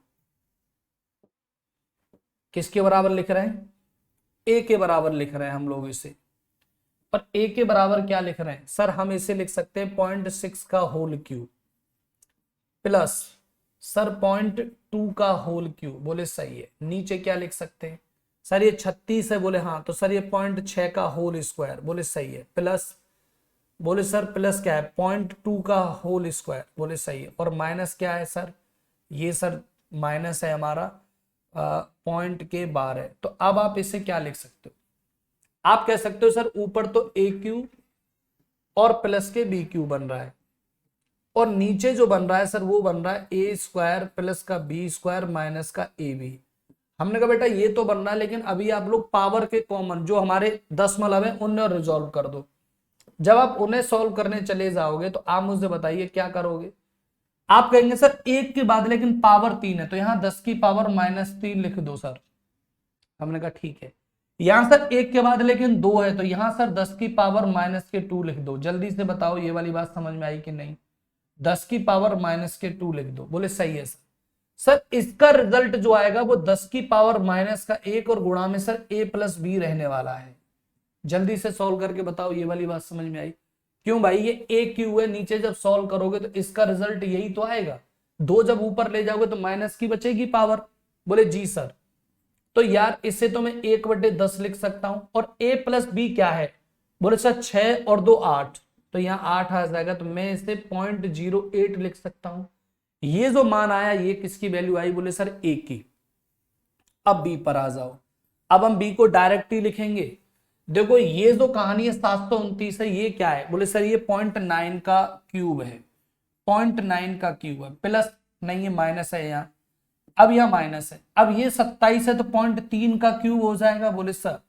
किसके बराबर लिख रहे हैं, a के बराबर लिख रहे हैं हम लोग इसे। पर a के बराबर क्या लिख रहे हैं सर, हम इसे लिख सकते हैं 0.6 का होल क्यूब प्लस सर 0.2 का होल क्यूब, बोले सही है। नीचे क्या लिख सकते हैं सर, ये 36 है, बोले हाँ, तो सर ये 0.6 का होल स्क्वायर, बोले सही है। प्लस, बोले सर प्लस क्या है 0.2 का होल स्क्वायर, बोले सही है। और माइनस क्या है सर, ये सर माइनस है हमारा पॉइंट के बार है। तो अब आप इसे क्या लिख सकते हो, आप कह सकते हो सर ऊपर तो ए क्यू और प्लस के बी क्यू बन रहा है, और नीचे जो बन रहा है सर वो बन रहा है ए स्क्वायर प्लस का बी स्क्वायर माइनस का ए बी। हमने कहा बेटा ये तो बन रहा है, लेकिन अभी आप लोग पावर के कॉमन जो हमारे दशमलव है उन्हें रिजॉल्व कर दो। जब आप उन्हें सॉल्व करने चले जाओगे तो आप मुझे बताइए क्या करोगे। आप कहेंगे सर एक के बाद लेकिन पावर 3 है, तो यहां 10 की पावर -3 लिख दो सर। हमने कहा ठीक है। यहां सर एक के बाद लेकिन 2 है, तो यहां सर 10 की पावर -2 लिख दो। जल्दी से बताओ ये वाली बात समझ में आई कि नहीं। 10 की पावर -2 लिख दो, बोले सही है सर। सर इसका रिजल्ट जो आएगा वो 10 की पावर -1 और गुणा में सर a प्लस बी रहने वाला है। जल्दी से सॉल्व करके बताओ ये वाली बात समझ में आई। क्यों भाई, ये a क्यू है, नीचे जब सॉल्व करोगे तो इसका रिजल्ट यही तो आएगा। 2 जब ऊपर ले जाओगे तो माइनस की बचेगी पावर, बोले जी सर। तो यार इससे तो मैं 1/10 लिख सकता हूं। और a प्लस बी क्या है, बोले सर 6 और 2 8, तो यहाँ 8 आ जाएगा, तो मैं इसे 0.08 लिख सकता हूं। ये जो मान आया ये किसकी वैल्यू आई, बोले सर a की। अब b पर आ जाओ। अब हम b को डायरेक्ट ही लिखेंगे। देखो ये जो कहानी है 729 है, ये क्या है, बोले सर ये 0.9 का क्यूब है। 0.9 का क्यूब है, प्लस नहीं है माइनस है यहाँ। अब यह माइनस है, अब ये 27 है तो 0.3 का क्यूब हो जाएगा, बोले सर।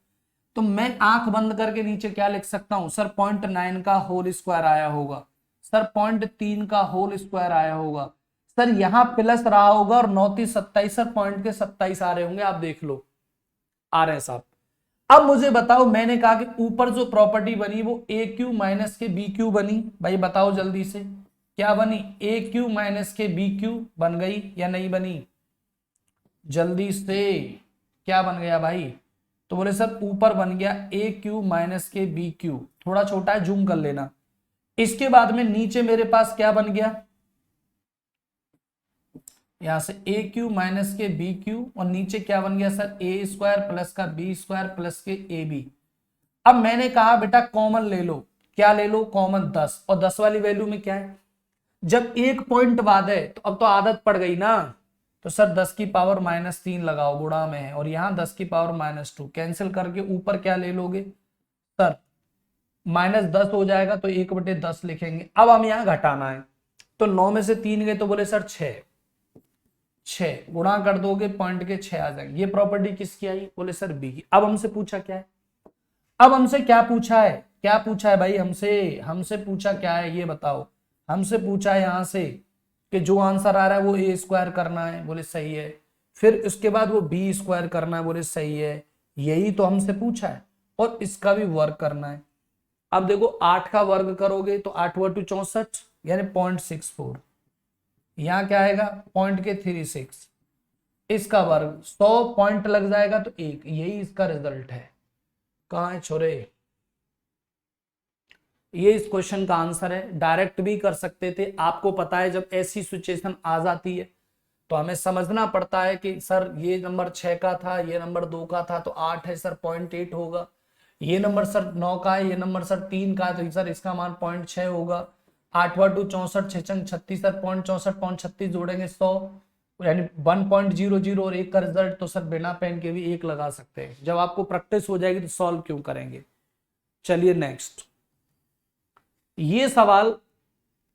तो मैं आंख बंद करके नीचे क्या लिख सकता हूं सर, 0.9 का होल स्क्वायर आया होगा सर, 0.3 का होल स्क्वायर आया होगा सर, यहां प्लस रहा होगा और 9 × 27 सर, पॉइंट के 27 आ रहे होंगे, आप देख लो आ रहे हैं साहब। अब मुझे बताओ, मैंने कहा कि ऊपर जो प्रॉपर्टी बनी वो ए क्यू माइनस के बी क्यू बनी। भाई बताओ जल्दी से क्या बनी, ए क्यू माइनस के बी क्यू बन गई या नहीं बनी, जल्दी से क्या बन गया भाई। तो बोले सर ऊपर बन गया ए क्यू माइनस के बी क्यू, थोड़ा छोटा है जूम कर लेना। इसके बाद में नीचे मेरे पास क्या बन गया, यहां से ए क्यू माइनस के बी क्यू, और नीचे क्या बन गया सर ए स्क्वायर प्लस का बी स्क्वायर प्लस के ए बी। अब मैंने कहा बेटा कॉमन ले लो, क्या ले लो कॉमन 10, और 10 वाली वैल्यू में क्या है, जब एक पॉइंट बाद है तो अब तो आदत पड़ गई ना, तो सर 10 की पावर -3 लगाओ, गुणा में है, और यहां 10 की पावर -2 कैंसिल करके ऊपर क्या ले लोगे सर -10 हो जाएगा, तो 1/10 लिखेंगे। अब हम यहां घटाना है, तो 9 में से 3 गए तो बोले सर 6 गुणा कर दोगे पॉइंट के 6 आ जाएंगे। ये प्रॉपर्टी किसकी आई, बोले सर बी की। अब हमसे पूछा क्या है, अब हमसे क्या पूछा है, क्या पूछा है भाई हमसे पूछा क्या है ये बताओ। हमसे पूछा है यहां से कि जो आंसर आ रहा है वो ए स्क्वायर करना है, बोले सही है। फिर उसके बाद वो बी स्क्वायर करना है, बोले सही है, यही तो हमसे पूछा है, और इसका भी वर्ग करना है। अब देखो 8 का वर्ग करोगे तो 8 × 2 64 यानी 0.64, यहाँ क्या आएगा 0.36, इसका वर्ग 100 पॉइंट लग जाएगा तो 1, यही इसका रिजल्ट है। कहाँ है छोरे, ये इस क्वेश्चन का आंसर है। डायरेक्ट भी कर सकते थे, आपको पता है जब ऐसी सिचुएशन आ जाती है तो हमें समझना पड़ता है कि सर ये नंबर 6 का था, ये नंबर 2 का था तो 8 है सर 0.8 होगा, ये नंबर सर 9 का है, ये नंबर सर 3 का है तो सर इसका मान 0.6 होगा। 8 × 2 64, 6 × 36 सर 0.64 जोड़ेंगे 100 यानी 1.00 और 1 का रिजल्ट, तो सर बिना पेन के भी 1 लगा सकते हैं। जब आपको प्रैक्टिस हो जाएगी तो सॉल्व क्यों करेंगे। चलिए नेक्स्ट, ये सवाल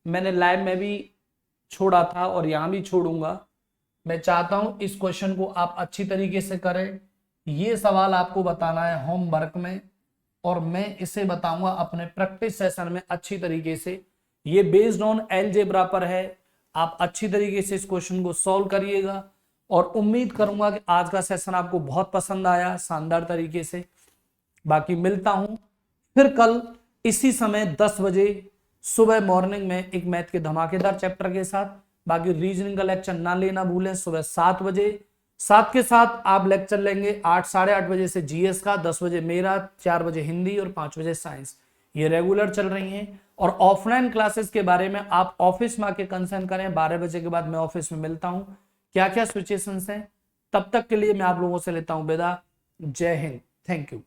मैंने लाइव में भी छोड़ा था और यहां भी छोड़ूंगा। मैं चाहता हूं इस क्वेश्चन को आप अच्छी तरीके से करें। ये सवाल आपको बताना है होमवर्क में और मैं इसे बताऊंगा अपने प्रैक्टिस सेशन में अच्छी तरीके से। ये बेस्ड ऑन अलजेब्रा पर है, आप अच्छी तरीके से इस क्वेश्चन को सॉल्व करिएगा और उम्मीद करूंगा कि आज का सेशन आपको बहुत पसंद आया शानदार तरीके से। बाकी मिलता हूं फिर कल इसी समय 10 बजे सुबह मॉर्निंग में एक मैथ के धमाकेदार चैप्टर के साथ। बाकी रीजनिंग का लेक्चर ना लेना भूलें सुबह 7 बजे। साथ के साथ आप लेक्चर लेंगे 8 साढ़े 8 बजे से जीएस का, 10 बजे मेरा, 4 बजे हिंदी और 5 बजे साइंस। ये रेगुलर चल रही हैं। और ऑफलाइन क्लासेस के बारे में आप ऑफिस में आके कंसर्न करें, 12 बजे के बाद मैं ऑफिस में मिलता हूं, क्या क्या सिचुएशंस हैं। तब तक के लिए मैं आप लोगों से लेता हूं विदा। जय हिंद, थैंक यू।